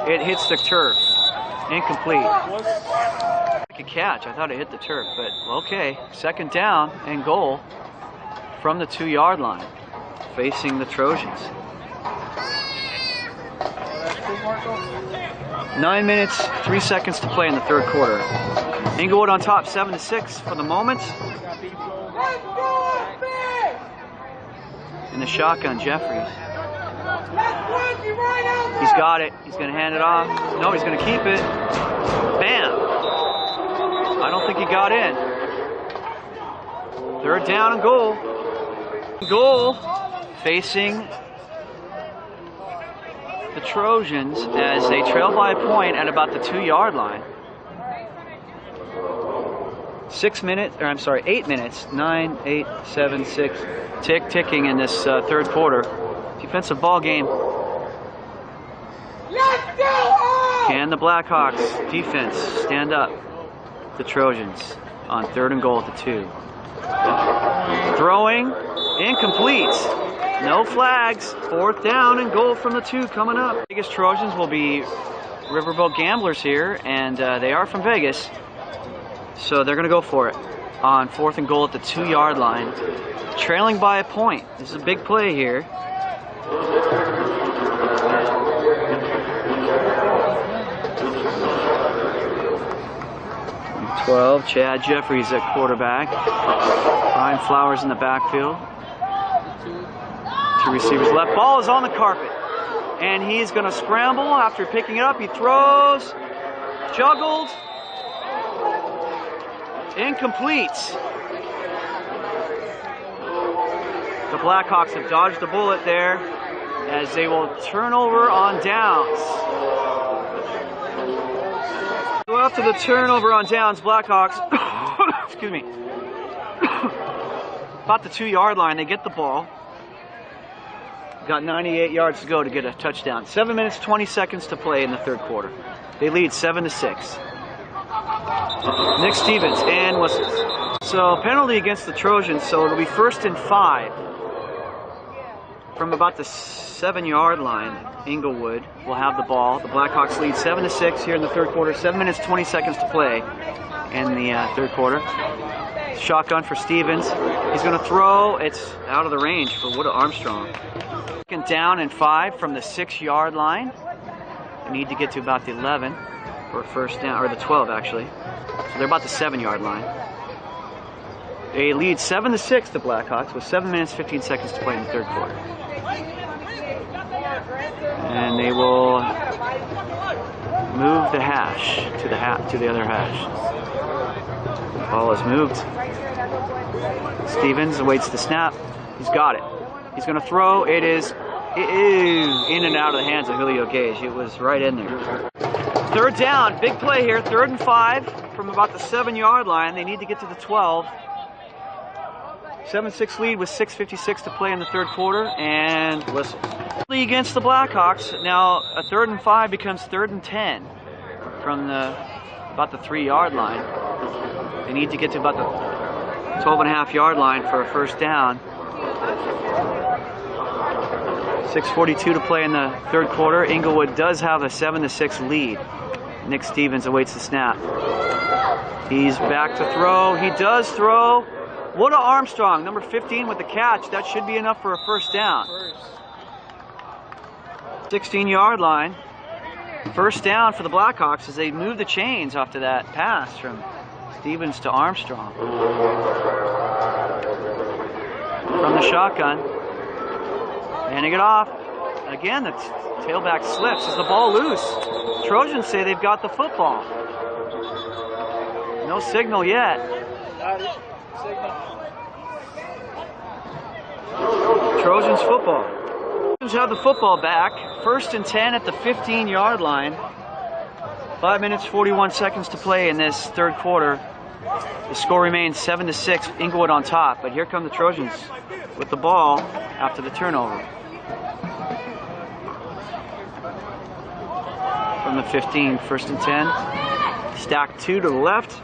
It hits the turf. Incomplete. Good catch. I thought it hit the turf, but okay. Second down and goal from the 2-yard line, facing the Trojans. 9 minutes, 3 seconds to play in the third quarter. Inglewood on top, 7-6 for the moment. In the shotgun, Jeffries. He's got it. He's going to hand it off. No, he's going to keep it. Bam! I don't think he got in. Third down and goal. Goal facing the Trojans as they trail by a point at about the 2-yard line. 8 minutes, 9, 8, 7, 6, ticking in this third quarter. Defensive ball game. Can the Blackhawks defense stand up the Trojans on third and goal at the 2? Throwing, incomplete. No flags. Fourth down and goal from the 2 coming up. Vegas Trojans will be Riverboat Gamblers here, and they are from Vegas. So they're going to go for it on fourth and goal at the 2-yard line. Trailing by a point. This is a big play here. 12, Chad Jeffries at quarterback. Ryan Flowers in the backfield. 2 receivers left. Ball is on the carpet. And he's going to scramble after picking it up. He throws. Juggled. Incomplete. The Blackhawks have dodged the bullet there as they will turn over on downs. So after the turnover on downs, Blackhawks, excuse me, about the 2-yard line, they get the ball. Got 98 yards to go to get a touchdown. 7 minutes, 20 seconds to play in the third quarter. They lead 7-6. Nick Stevens and whistles. So penalty against the Trojans, so it'll be 1st and 5. From about the 7-yard line, Inglewood will have the ball. The Blackhawks lead 7-6 here in the third quarter. 7 minutes, 20 seconds to play in the third quarter. Shotgun for Stevens. He's going to throw. It's out of the range for Wood Armstrong. 2nd down and 5 from the 6-yard line. They need to get to about the 11 for a first down, or the 12 actually. So they're about the 7-yard line. They lead 7-6, the Blackhawks, with 7 minutes, 15 seconds to play in the third quarter. And they will move the hash to the other hash. The ball is moved. Stevens awaits the snap. He's got it. He's going to throw. It is in and out of the hands of Julio Gage. It was right in there. Third down, big play here. 3rd and 5 from about the 7-yard line. They need to get to the 12. 7-6 lead with 6:56 to play in the third quarter, and whistle. Against the Blackhawks, now a 3rd and 5 becomes 3rd and 10 from about the 3-yard line. They need to get to about the 12.5-yard line for a first down. 6:42 to play in the third quarter. Inglewood does have a 7-6 lead. Nick Stevens awaits the snap. He's back to throw. He does throw. Wood Armstrong, number 15 with the catch. That should be enough for a first down. 16-yard line. First down for the Blackhawks as they move the chains after that pass from Stevens to Armstrong. From the shotgun. Handing it off. Again, the tailback slips. Is the ball loose? Trojans say they've got the football. No signal yet. Trojans football. Trojans have the football back. 1st and 10 at the 15-yard line. 5 minutes, 41 seconds to play in this third quarter. The score remains 7-6, Inglewood on top. But here come the Trojans with the ball after the turnover. From the 15, 1st and 10. Stack 2 to the left,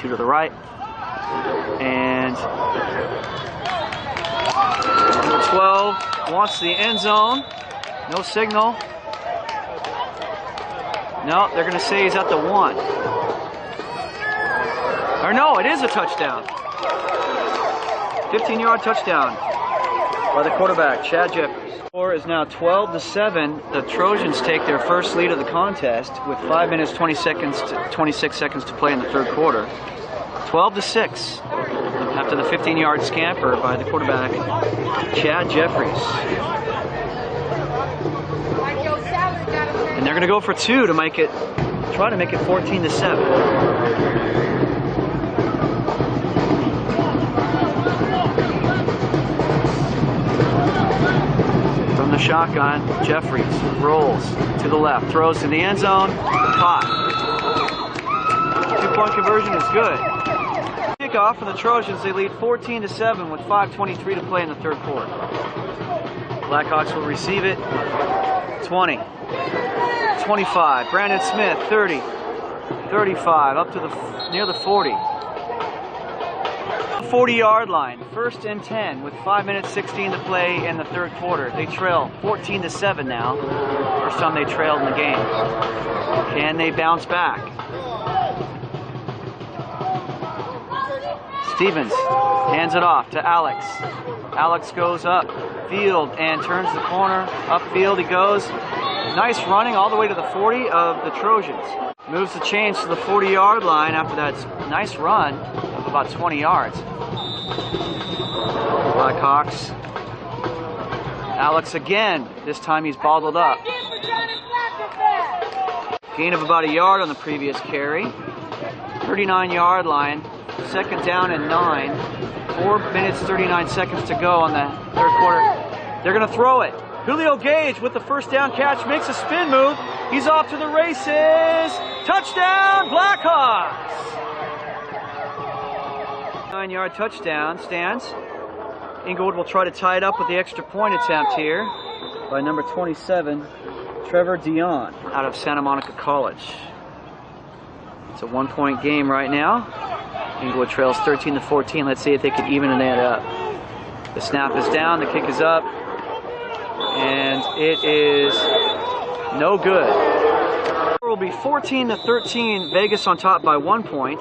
2 to the right. And 12 wants the end zone. No signal. No, they're going to say he's at the 1. Or no, it is a touchdown. 15-yard touchdown. by the quarterback, Chad Jeffries. Score is now 12-7. The Trojans take their first lead of the contest with 5 minutes 26 seconds to play in the third quarter. 12-6 after the 15-yard scamper by the quarterback, Chad Jeffries. And they're going to go for two to make it, try to make it 14-7. From the shotgun, Jeffries rolls to the left, throws to the end zone, caught. Two-point conversion is good. Kickoff for the Trojans. They lead 14-7 with 5:23 to play in the third quarter. Blackhawks will receive it. 20, 25. Brandon Smith, 30, 35, up to the near the 40. 40-yard line, 1st and 10 with 5 minutes 16 to play in the third quarter. They trail 14-7 now. First time they trailed in the game. Can they bounce back? Stevens hands it off to Alex. Alex goes up field and turns the corner. Upfield he goes. Nice running all the way to the 40 of the Trojans. Moves the chains to the 40-yard line after that nice run of about 20 yards. Blackhawks. Alex again. This time he's bottled up. Gain of about a yard on the previous carry. 39-yard line. 2nd down and 9. 4 minutes 39 seconds to go on the third quarter. They're going to throw it. Julio Gage with the first down catch makes a spin move. He's off to the races. Touchdown, Blackhawks! 9-yard touchdown stands. Inglewood will try to tie it up with the extra point attempt here by number 27, Trevor Dion, out of Santa Monica College. It's a 1-point game right now. Inglewood trails 13-14. Let's see if they can even that up. The snap is down, the kick is up, and it is no good. It will be 14-13. Vegas on top by 1 point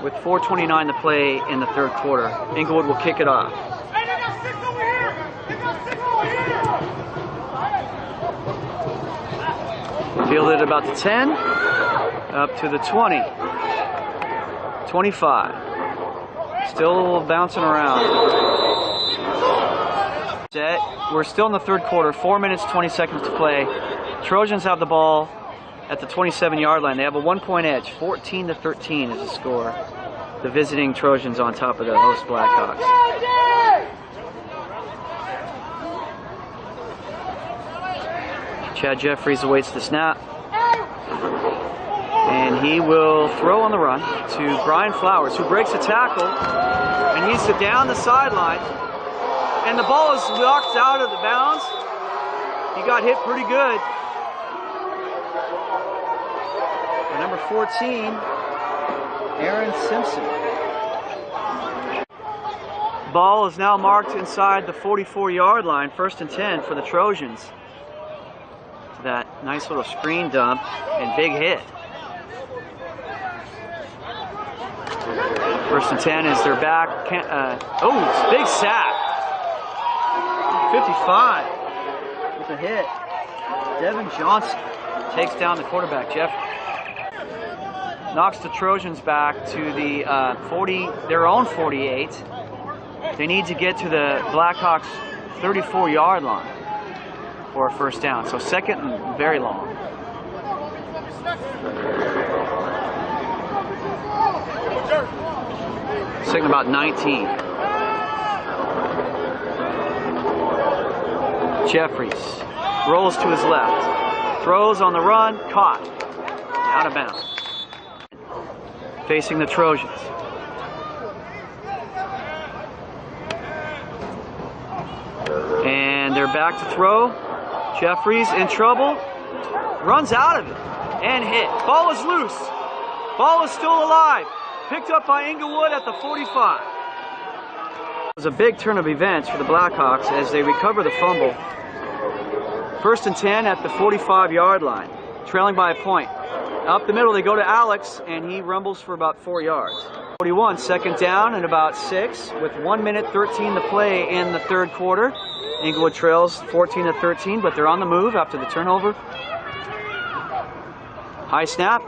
with 4:29 to play in the third quarter. Inglewood will kick it off. Hey, they got 6 over here! They got 6 over here! Fielded about the 10, up to the 20, 25. Still bouncing around. Set. We're still in the third quarter. 4 minutes 20 seconds to play. Trojans have the ball at the 27-yard line. They have a 1-point edge. 14-13 is the score. The visiting Trojans on top of the host Blackhawks. Chad Jeffries awaits the snap. And he will throw on the run to Brian Flowers, who breaks a tackle and needs to down the sideline. And the ball is knocked out of the bounds. He got hit pretty good. By number 14, Aaron Simpson. Ball is now marked inside the 44-yard line, 1st and 10 for the Trojans. That nice little screen dump and big hit. 1st and 10 is their back. Oh, big sack. 55 with a hit. Devin Johnson takes down the quarterback, Jeff. Knocks the Trojans back to the their own 48. They need to get to the Blackhawks 34-yard line for a first down. So 2nd and very long. Second about 19. Jeffries rolls to his left, throws on the run, caught, out of bounds. Facing the Trojans. And they're back to throw. Jeffries in trouble, runs out of it, and hit. Ball is loose. Ball is still alive. Picked up by Inglewood at the 45. It was a big turn of events for the Blackhawks as they recover the fumble. 1st and 10 at the 45-yard line, trailing by a point. Up the middle, they go to Alex, and he rumbles for about 4 yards. 41, second down and about 6 with 1 minute 13 to play in the third quarter. Inglewood trails 14-13, but they're on the move after the turnover. High snap.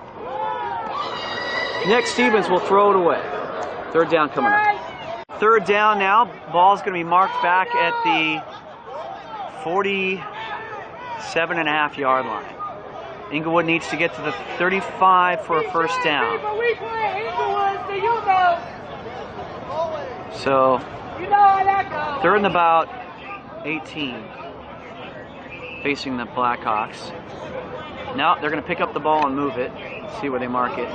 Nick Stevens will throw it away. Third down coming up. Third down now. Ball's going to be marked back at the 47.5-yard line. Inglewood needs to get to the 35 for a first down. So, third and about 18, facing the Blackhawks. Now they're going to pick up the ball and move it. Let's see where they mark it.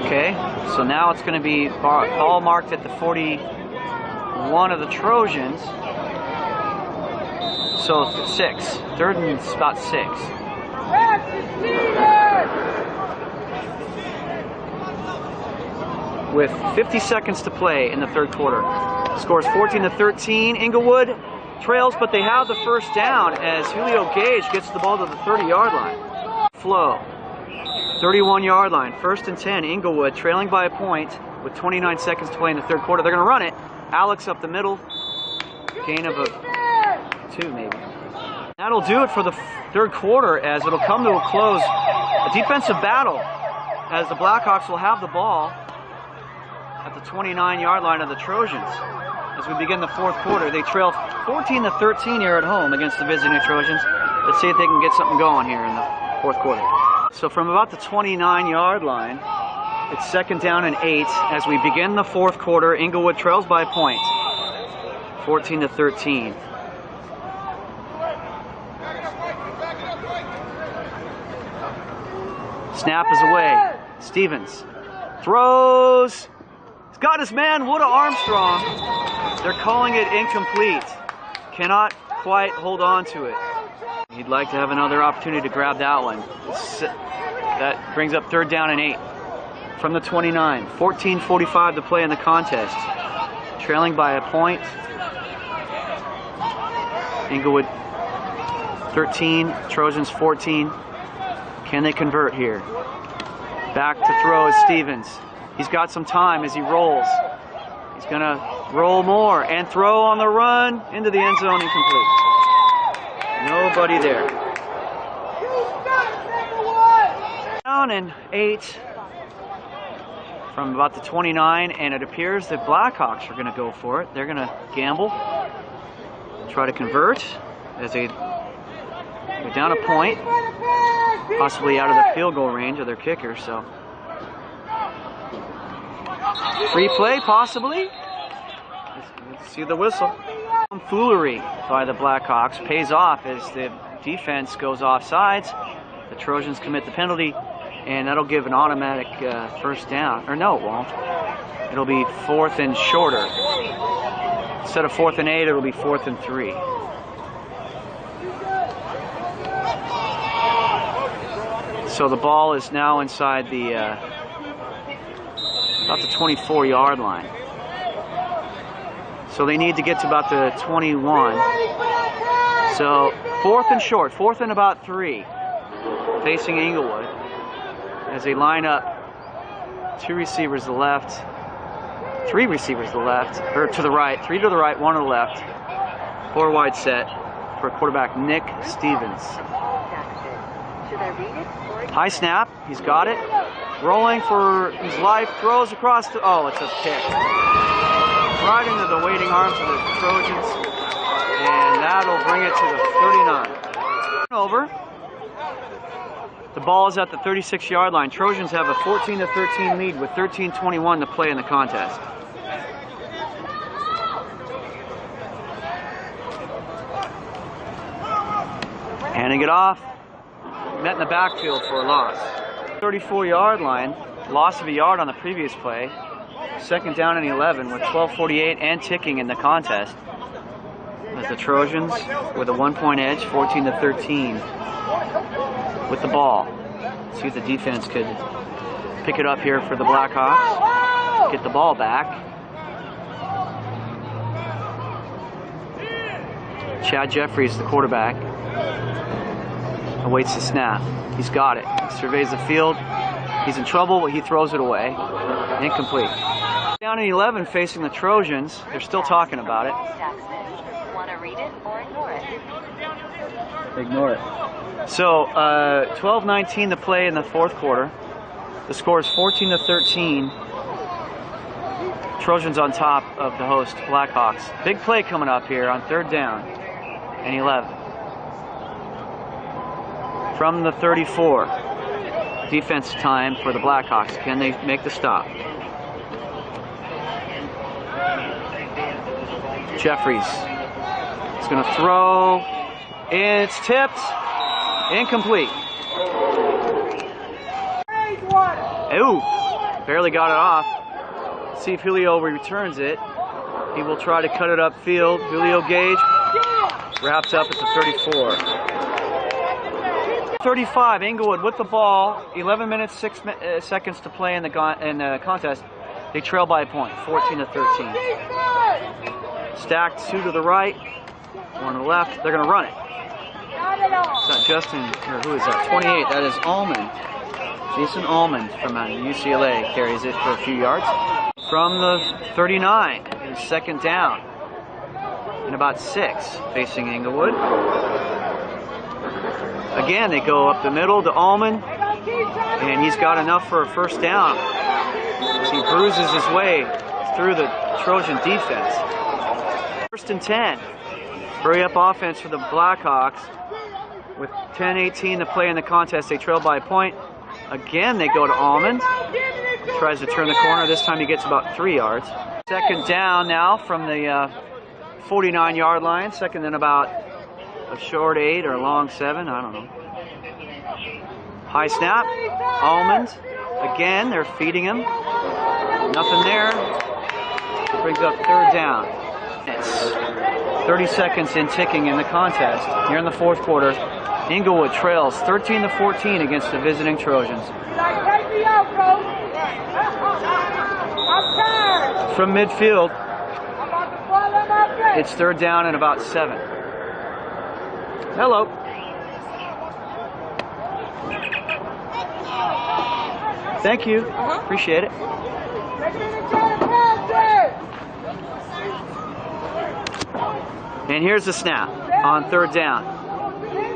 Okay, so now it's going to be ball marked at the 41 of the Trojans. So 6. Third and about 6. With 50 seconds to play in the third quarter. Scores 14-13. Inglewood trails, but they have the first down as Julio Gage gets the ball to the 30-yard line. Flow. 31-yard line. First and 10. Inglewood trailing by a point with 29 seconds to play in the third quarter. They're going to run it. Alex up the middle. Gain of a 2 maybe. That'll do it for the third quarter as it'll come to a close. A defensive battle as the Blackhawks will have the ball at the 29-yard line of the Trojans. As we begin the fourth quarter, they trail 14-13 here at home against the visiting Trojans. Let's see if they can get something going here in the fourth quarter. So from about the 29-yard line, it's second down and 8 as we begin the fourth quarter. Inglewood trails by a point, 14-13. Snap is away. Stevens throws. He's got his man, Wood Armstrong. They're calling it incomplete. Cannot quite hold on to it. He'd like to have another opportunity to grab that one. That brings up third down and 8 from the 29. 14:45 to play in the contest. Trailing by a point. Inglewood 13, Trojans 14. Can they convert here? Back to throw is Stevens. He's got some time as he rolls. He's going to roll more and throw on the run into the end zone, incomplete. Nobody there. Down and 8 from about the 29, and it appears that Blackhawks are going to go for it. They're going to gamble, try to convert as they go down a point, possibly out of the field goal range of their kicker. So free play, possibly. Let's see the whistle. Foolery by the Blackhawks pays off as the defense goes off sides. The Trojans commit the penalty, and that'll give an automatic first down. Or no, it won't. It'll be fourth and shorter. Instead of 4th and 8, it'll be 4th and 3. So the ball is now inside the about the 24-yard line. So they need to get to about the 21. So 4th and short, 4th and about 3, facing Inglewood as they line up 2 receivers to the left, 3 receivers to the left, or to the right, 3 to the right, 1 to the left. 4 wide set for quarterback Nick Stevens. High snap, he's got it. Rolling for his life, throws across the, oh, it's a pick. Right into the waiting arms of the Trojans, and that'll bring it to the 39. Over. The ball is at the 36-yard line. Trojans have a 14-13 lead with 13:21 to play in the contest. Handing it off. Met in the backfield for a loss. 34-yard line. Loss of a yard on the previous play. Second down and 11 with 12:48 and ticking in the contest. As the Trojans with a 1-point edge, 14-13 with the ball. See if the defense could pick it up here for the Blackhawks. Get the ball back. Chad Jeffries, the quarterback. Awaits the snap. He's got it. Surveys the field. He's in trouble, but he throws it away. Incomplete. Down at 11 facing the Trojans. They're still talking about it. Want to read it or ignore it? Ignore it. So 12-19 to play in the fourth quarter. The score is 14-13. Trojans on top of the host Blackhawks. Big play coming up here on 3rd down and 11. From the 34. Defense time for the Blackhawks. Can they make the stop? Jeffries is going to throw. It's tipped. Incomplete. Ooh, barely got it off. See if Julio returns it. He will try to cut it upfield. Julio Gage wrapped up at the 34. 35, Inglewood with the ball. 11 minutes, 6 seconds to play in the contest. They trail by a point, 14-13. Stacked 2 to the right, 1 to the left. They're going to run it. It's not Justin, or who is that? 28, that is Allman. Jason Allman from UCLA carries it for a few yards. From the 39, is 2nd down. And about 6 facing Inglewood. Again, they go up the middle to Allman. And he's got enough for a 1st down. As he bruises his way through the Trojan defense. 1st and 10. Hurry up offense for the Blackhawks. With 10-18 to play in the contest, they trail by a point. Again, they go to Allman. Tries to turn the corner. This time he gets about 3 yards. 2nd down now from the 49-yard line. 2nd and about a short 8 or a long 7. I don't know. High snap. Allman. Again, they're feeding him. Nothing there. Brings up 3rd down. It's 30 seconds in ticking in the contest. Here in the fourth quarter, Inglewood trails 13-14 against the visiting Trojans. From midfield, it's 3rd down and about 7. Hello. Thank you. Appreciate it. And here's the snap on 3rd down.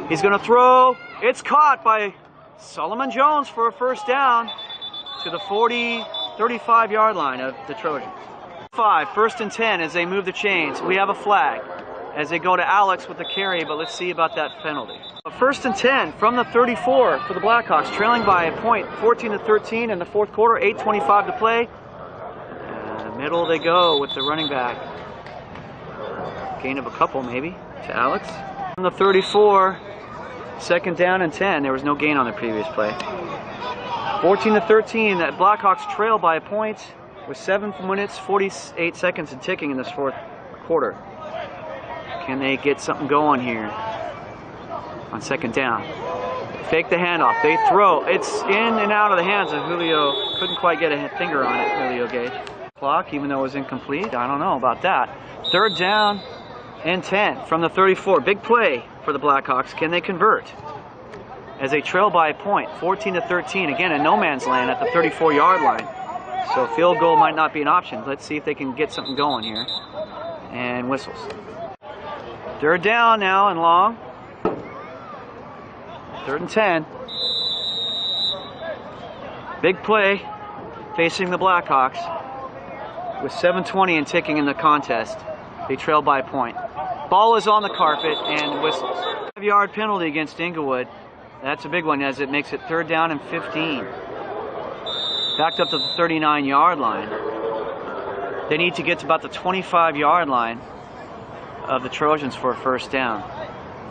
He's going to throw. It's caught by Solomon Jones for a 1st down to the 35-yard line of the Trojans. 5, 1st and 10 as they move the chains. We have a flag as they go to Alex with the carry, but let's see about that penalty. 1st and 10 from the 34 for the Blackhawks, trailing by a point, 14-13 in the fourth quarter, 8:25 to play. Middle they go with the running back. Gain of a couple maybe to Alex. From the 34, 2nd down and 10. There was no gain on the previous play. 14-13, that Blackhawks trail by a point with 7 minutes, 48 seconds and ticking in this fourth quarter. Can they get something going here on 2nd down? Fake the handoff. They throw. It's in and out of the hands of Julio. Couldn't quite get a finger on it, Julio Gage. Clock, even though it was incomplete. I don't know about that. 3rd down and 10 from the 34. Big play for the Blackhawks. Can they convert? As they trail by a point, 14-13. Again, in no man's land at the 34-yard line. So field goal might not be an option. Let's see if they can get something going here. And whistles. 3rd down now and long. 3rd and 10. Big play facing the Blackhawks. With 7:20 and ticking in the contest, they trail by a point. Ball is on the carpet and whistles. 5-yard penalty against Inglewood. That's a big one as it makes it 3rd down and 15. Backed up to the 39-yard line. They need to get to about the 25-yard line of the Trojans for a 1st down.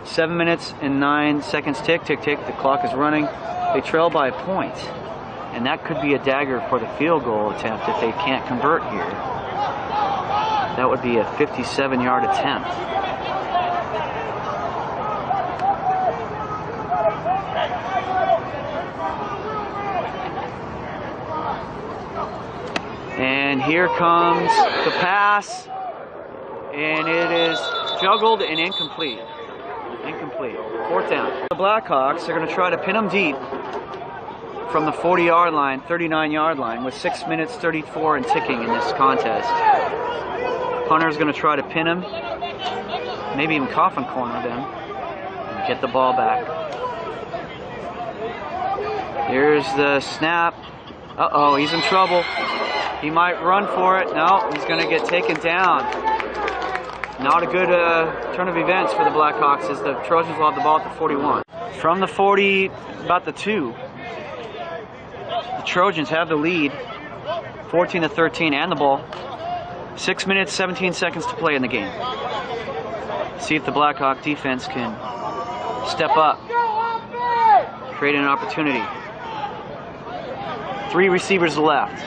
7 minutes and 9 seconds tick, tick, tick. The clock is running. They trail by a point. And that could be a dagger for the field goal attempt if they can't convert here. That would be a 57-yard attempt. And here comes the pass. And it is juggled and incomplete. Incomplete. 4th down. The Blackhawks are going to try to pin them deep from the 40-yard line, 39-yard line, with 6 minutes 34 and ticking in this contest. Punter's going to try to pin him, maybe even coffin corner them, and get the ball back. Here's the snap. Uh-oh, he's in trouble. He might run for it. No, he's going to get taken down. Not a good turn of events for the Blackhawks as the Trojans will have the ball at the 41. From the 40, about the 2, the Trojans have the lead, 14-13, and the ball. 6 minutes, 17 seconds to play in the game. See if the Blackhawk defense can step up, create an opportunity. 3 receivers left,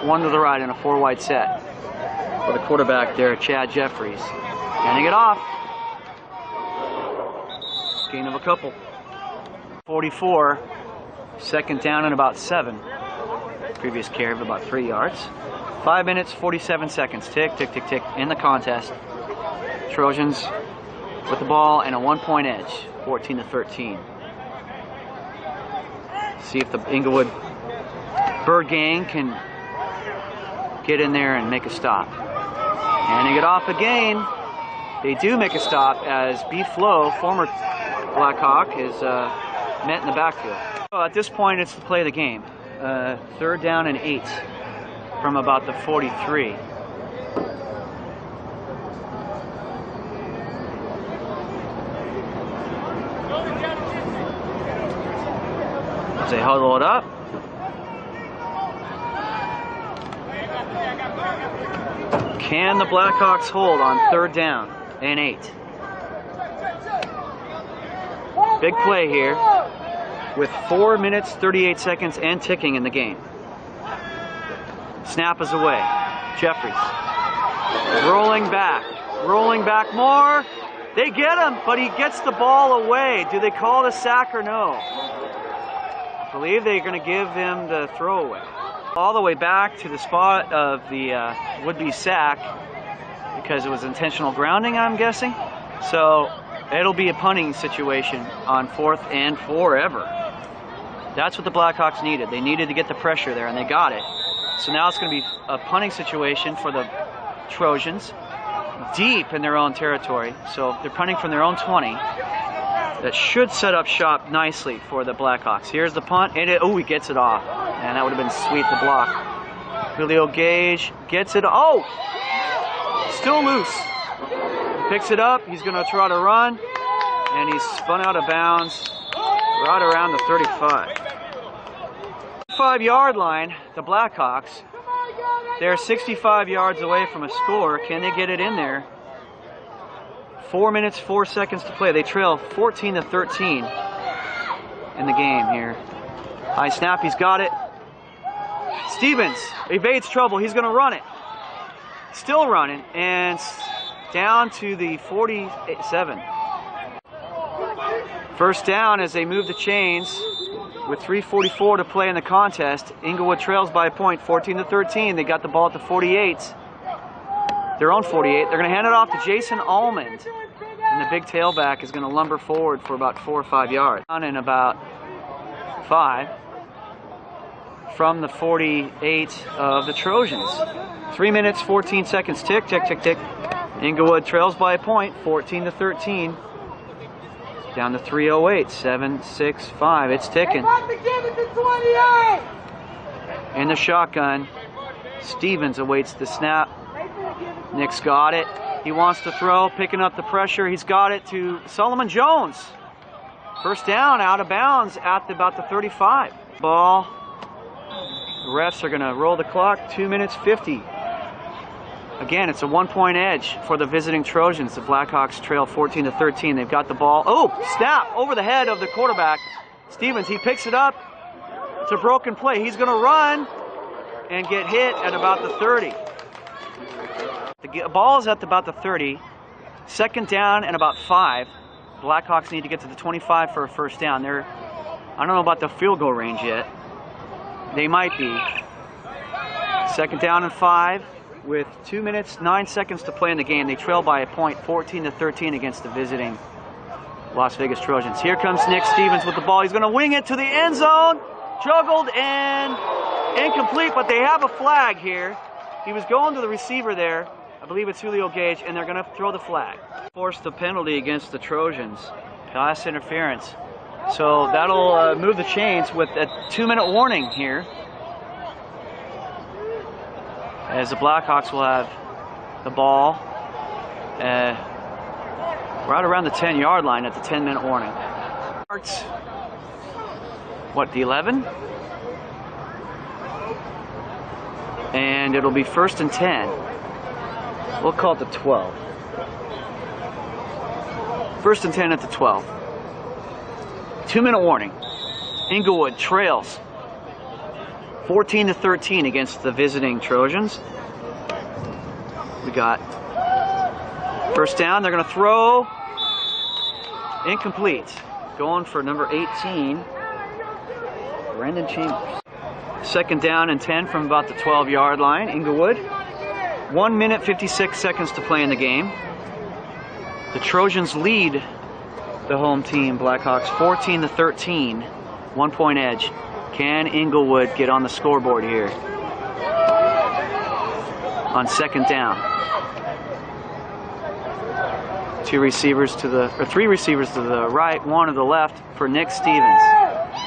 1 to the right in a 4-wide set. For the quarterback there, Chad Jeffries. Handing it off. Gain of a couple. 44, 2nd down and about 7. Previous carry of about 3 yards. 5 minutes, 47 seconds. Tick, tick, tick, tick in the contest. Trojans with the ball and a 1-point edge, 14-13. See if the Inglewood Bird Gang can get in there and make a stop. Handing it off again. They do make a stop as B. Flo, former Blackhawk, is met in the backfield. So at this point, it's the play of the game. 3rd down and 8 from about the 43. As they huddle it up. Can the Blackhawks hold on 3rd down and 8? Big play here with 4 minutes, 38 seconds and ticking in the game. Snap is away. Jeffries rolling back more. They get him, but he gets the ball away. Do they call it a sack or no? I believe they're going to give him the throwaway. All the way back to the spot of the would-be sack because it was intentional grounding, I'm guessing. So it'll be a punting situation on 4th and forever. That's what the Blackhawks needed. They needed to get the pressure there, and they got it. So now it's going to be a punting situation for the Trojans deep in their own territory. So they're punting from their own 20. That should set up shop nicely for the Blackhawks. Here's the punt, and he gets it off. And that would have been sweet to block. Julio Gage gets it. Oh! Still loose. Picks it up. He's going to try to run. And he's spun out of bounds right around the 35. 5-yard line, the Blackhawks. They're 65 yards away from a score. Can they get it in there? 4 minutes, 4 seconds to play. They trail 14-13 in the game here. High snap, he's got it. Stevens evades trouble. He's going to run it. Still running, and down to the 47. 1st down as they move the chains with 3:44 to play in the contest. Inglewood trails by a point, 14-13. They got the ball at the 48. Their own 48. They're going to hand it off to Jason Almond. And the big tailback is going to lumber forward for about 4 or 5 yards. Down in about 5 from the 48 of the Trojans. 3 minutes, 14 seconds. Tick, tick, tick, tick. Inglewood trails by a point, 14-13. Down to 3:08, 7, 6, 5. It's ticking. In the shotgun, Stevens awaits the snap. Nick's got it. He wants to throw, picking up the pressure. He's got it to Solomon Jones. 1st down, out of bounds at about the 35. Ball. The refs are going to roll the clock. 2 minutes 50. Again, it's a 1-point edge for the visiting Trojans. The Blackhawks trail 14-13. They've got the ball. Oh, snap over the head of the quarterback. Stevens, he picks it up. It's a broken play. He's going to run and get hit at about the 30. The ball is at about the 30. 2nd down and about 5. Blackhawks need to get to the 25 for a 1st down. I don't know about the field goal range yet. They might be. 2nd down and 5 with 2 minutes, 9 seconds to play in the game. They trail by a point, 14-13 against the visiting Las Vegas Trojans. Here comes Nick Stevens with the ball. He's going to wing it to the end zone. Juggled and incomplete, but they have a flag here. He was going to the receiver there. I believe it's Julio Gage, and they're going to throw the flag. Forced the penalty against the Trojans. Pass interference. So that'll move the chains with a 2-minute warning here, as the Blackhawks will have the ball right around the 10-yard line at the 10-minute warning. What, the 11? And it'll be 1st and 10. We'll call it the 12. 1st and 10 at the 12. 2-minute warning. Inglewood trails 14-13 against the visiting Trojans. We got 1st down. They're going to throw. Incomplete. Going for number 18, Brendan Chambers. 2nd down and 10 from about the 12-yard line. Inglewood. 1 minute 56 seconds to play in the game. The Trojans lead the home team, Blackhawks, 14-13. 1-point edge. Can Inglewood get on the scoreboard here on 2nd down? 3 receivers to the right, 1 to the left for Nick Stevens.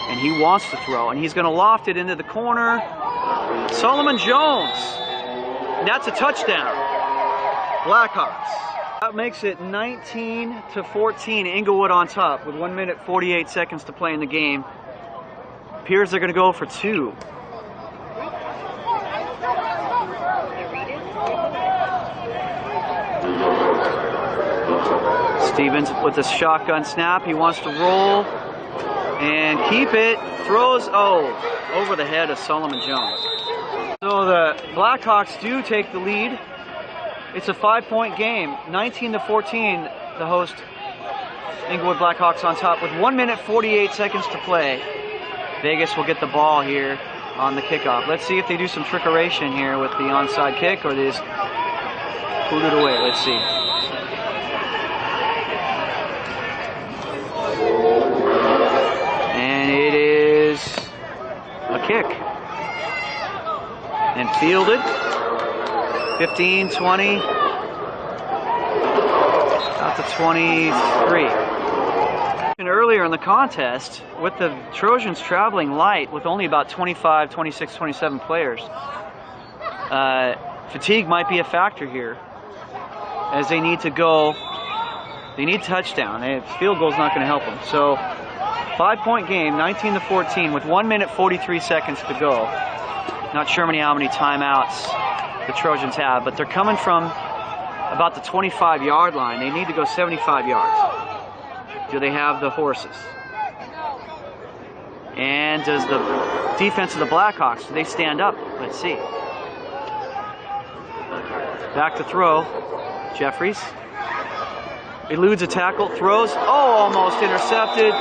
And he wants to throw, and he's going to loft it into the corner. Solomon Jones. And that's a touchdown. Blackhawks. That makes it 19-14. Inglewood on top with 1 minute 48 seconds to play in the game. Appears they're going to go for 2. Stevens with the shotgun snap. He wants to roll and keep it. Throws, over the head of Solomon Jones. So the Blackhawks do take the lead. It's a 5-point game. 19-14, the host Inglewood Blackhawks on top with 1 minute 48 seconds to play. Vegas will get the ball here on the kickoff. Let's see if they do some trickeration here with the onside kick, or they just pull it away. Let's see. And it is a kick. And fielded. 15, 20, out to 23. And earlier in the contest, with the Trojans traveling light with only about 25, 26, 27 players, fatigue might be a factor here, as they need to go, they need touchdown. Field goal's not going to help them. So 5-point game, 19-14 with 1 minute 43 seconds to go. Not sure how many timeouts the Trojans have, but they're coming from about the 25-yard line. They need to go 75 yards. Do they have the horses? And does the defense of the Blackhawks, do they stand up? Let's see. Back to throw. Jeffries eludes a tackle, throws, almost intercepted.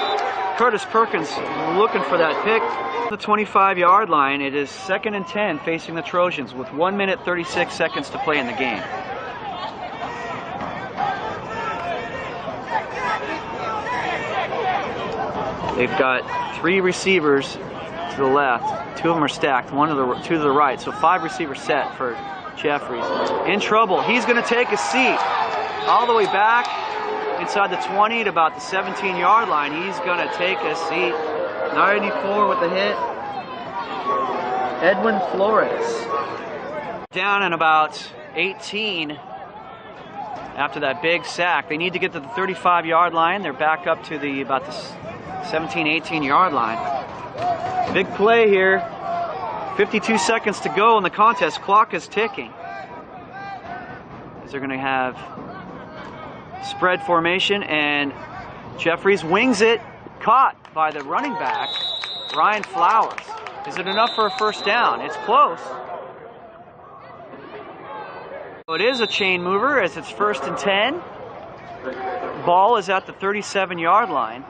Curtis Perkins looking for that pick. The 25-yard line. It is 2nd and 10 facing the Trojans with 1 minute 36 seconds to play in the game. They've got 3 receivers to the left. 2 of them are stacked, 2 to the right. So 5 receivers set for Jeffries. In trouble. He's going to take a seat all the way back inside the 20 to about the 17-yard line. He's going to take a seat. 94 with the hit. Edwin Flores. Down in about 18 after that big sack. They need to get to the 35-yard line. They're back up to about the 17, 18-yard line. Big play here. 52 seconds to go in the contest. Clock is ticking. As they're going to have spread formation, and Jeffries wings it. Caught by the running back, Ryan Flowers. Is it enough for a 1st down? It's close. It is a chain mover as it's 1st and 10. Ball is at the 37-yard line.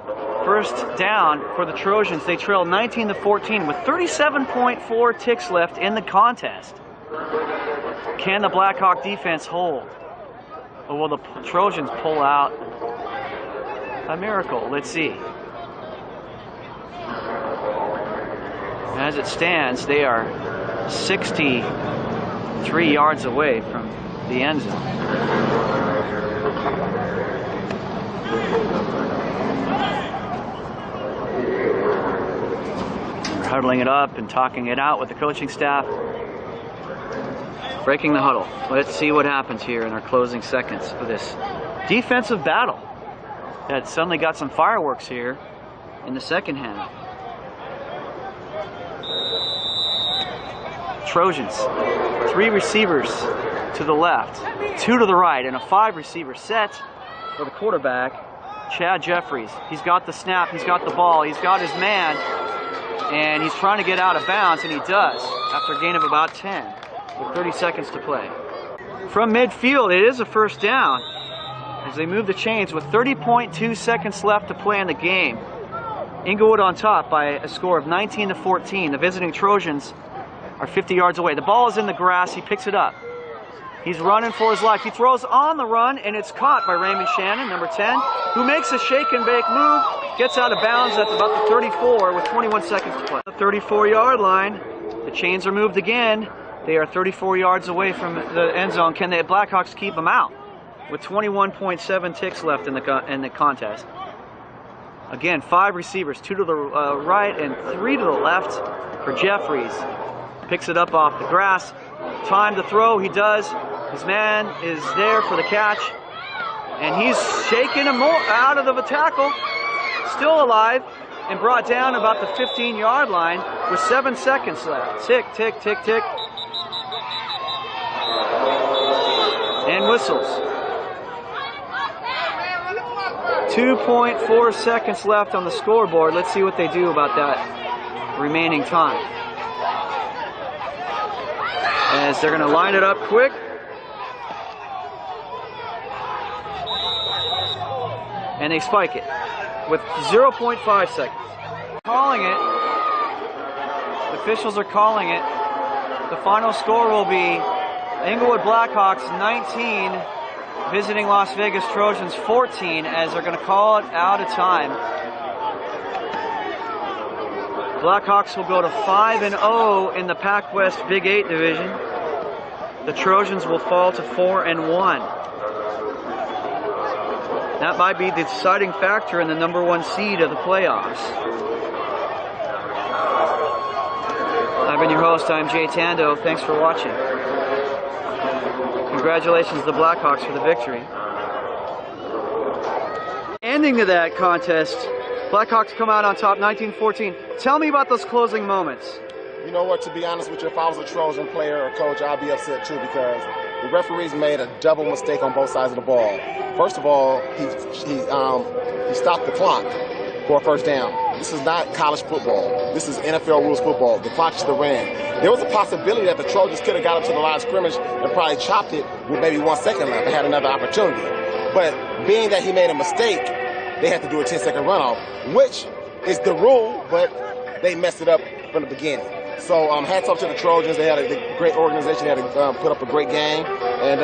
1st down for the Trojans. They trail 19-14 with 37.4 ticks left in the contest. Can the Blackhawk defense hold? Or will the Trojans pull out a miracle? Let's see. As it stands, they are 63 yards away from the end zone. They're huddling it up and talking it out with the coaching staff. Breaking the huddle. Let's see what happens here in our closing seconds of this defensive battle that suddenly got some fireworks here in the second half. Trojans, 3 receivers to the left, 2 to the right, and a 5 receiver set for the quarterback, Chad Jeffries. He's got the snap, he's got the ball, he's got his man, and he's trying to get out of bounds, and he does after a gain of about 10 with 30 seconds to play. From midfield, it is a first down as they move the chains with 30.2 seconds left to play in the game. Inglewood on top by a score of 19-14. The visiting Trojans are 50 yards away. The ball is in the grass. He picks it up. He's running for his life. He throws on the run, and it's caught by Raymond Shannon, number 10, who makes a shake and bake move, gets out of bounds at about the 34 with 21 seconds to play. The 34-yard line. The chains are moved again. They are 34 yards away from the end zone. Can the Blackhawks keep them out? With 21.7 ticks left in the contest. Again, 5 receivers, 2 to the right and 3 to the left for Jeffries. Picks it up off the grass. Time to throw, he does. His man is there for the catch. And he's shaking him out of the tackle. Still alive and brought down about the 15-yard line with 7 seconds left. Tick, tick, tick, tick. And whistles. 2.4 seconds left on the scoreboard. Let's see what they do about that remaining time. As they're going to line it up quick. And they spike it with 0.5 seconds. Calling it. The officials are calling it. The final score will be Inglewood Blackhawks 19, visiting Las Vegas Trojans 14, as they're going to call it out of time. Blackhawks will go to 5-0 in the Pac West Big 8 division. The Trojans will fall to 4-1. That might be the deciding factor in the #1 seed of the playoffs. I've been your host, I'm Jay Tando. Thanks for watching. Congratulations to the Blackhawks for the victory. Ending to that contest, Blackhawks come out on top 19-14. Tell me about those closing moments. You know what, to be honest with you, if I was a Trojan player or coach, I'd be upset too, because the referees made a double mistake on both sides of the ball. First of all, he stopped the clock for a first down. This is not college football. This is NFL rules football. The clock should have ran. There was a possibility that the Trojans could have got up to the line of scrimmage and probably chopped it with maybe 1 second left and had another opportunity. But being that he made a mistake, they had to do a 10-second runoff, which is the rule, but they messed it up from the beginning. So hats off to the Trojans. They had a great organization. They had to put up a great game, and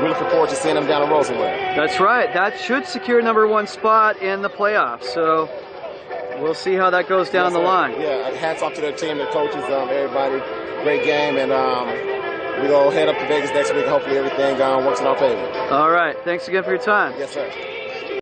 we're looking forward to seeing them down the road somewhere. That's right. That should secure #1 spot in the playoffs. So we'll see how that goes down the line. Yeah, hats off to their team, their coaches, everybody. Great game, and we're going to head up to Vegas next week. Hopefully everything works in our favor. All right. Thanks again for your time. Yes, sir.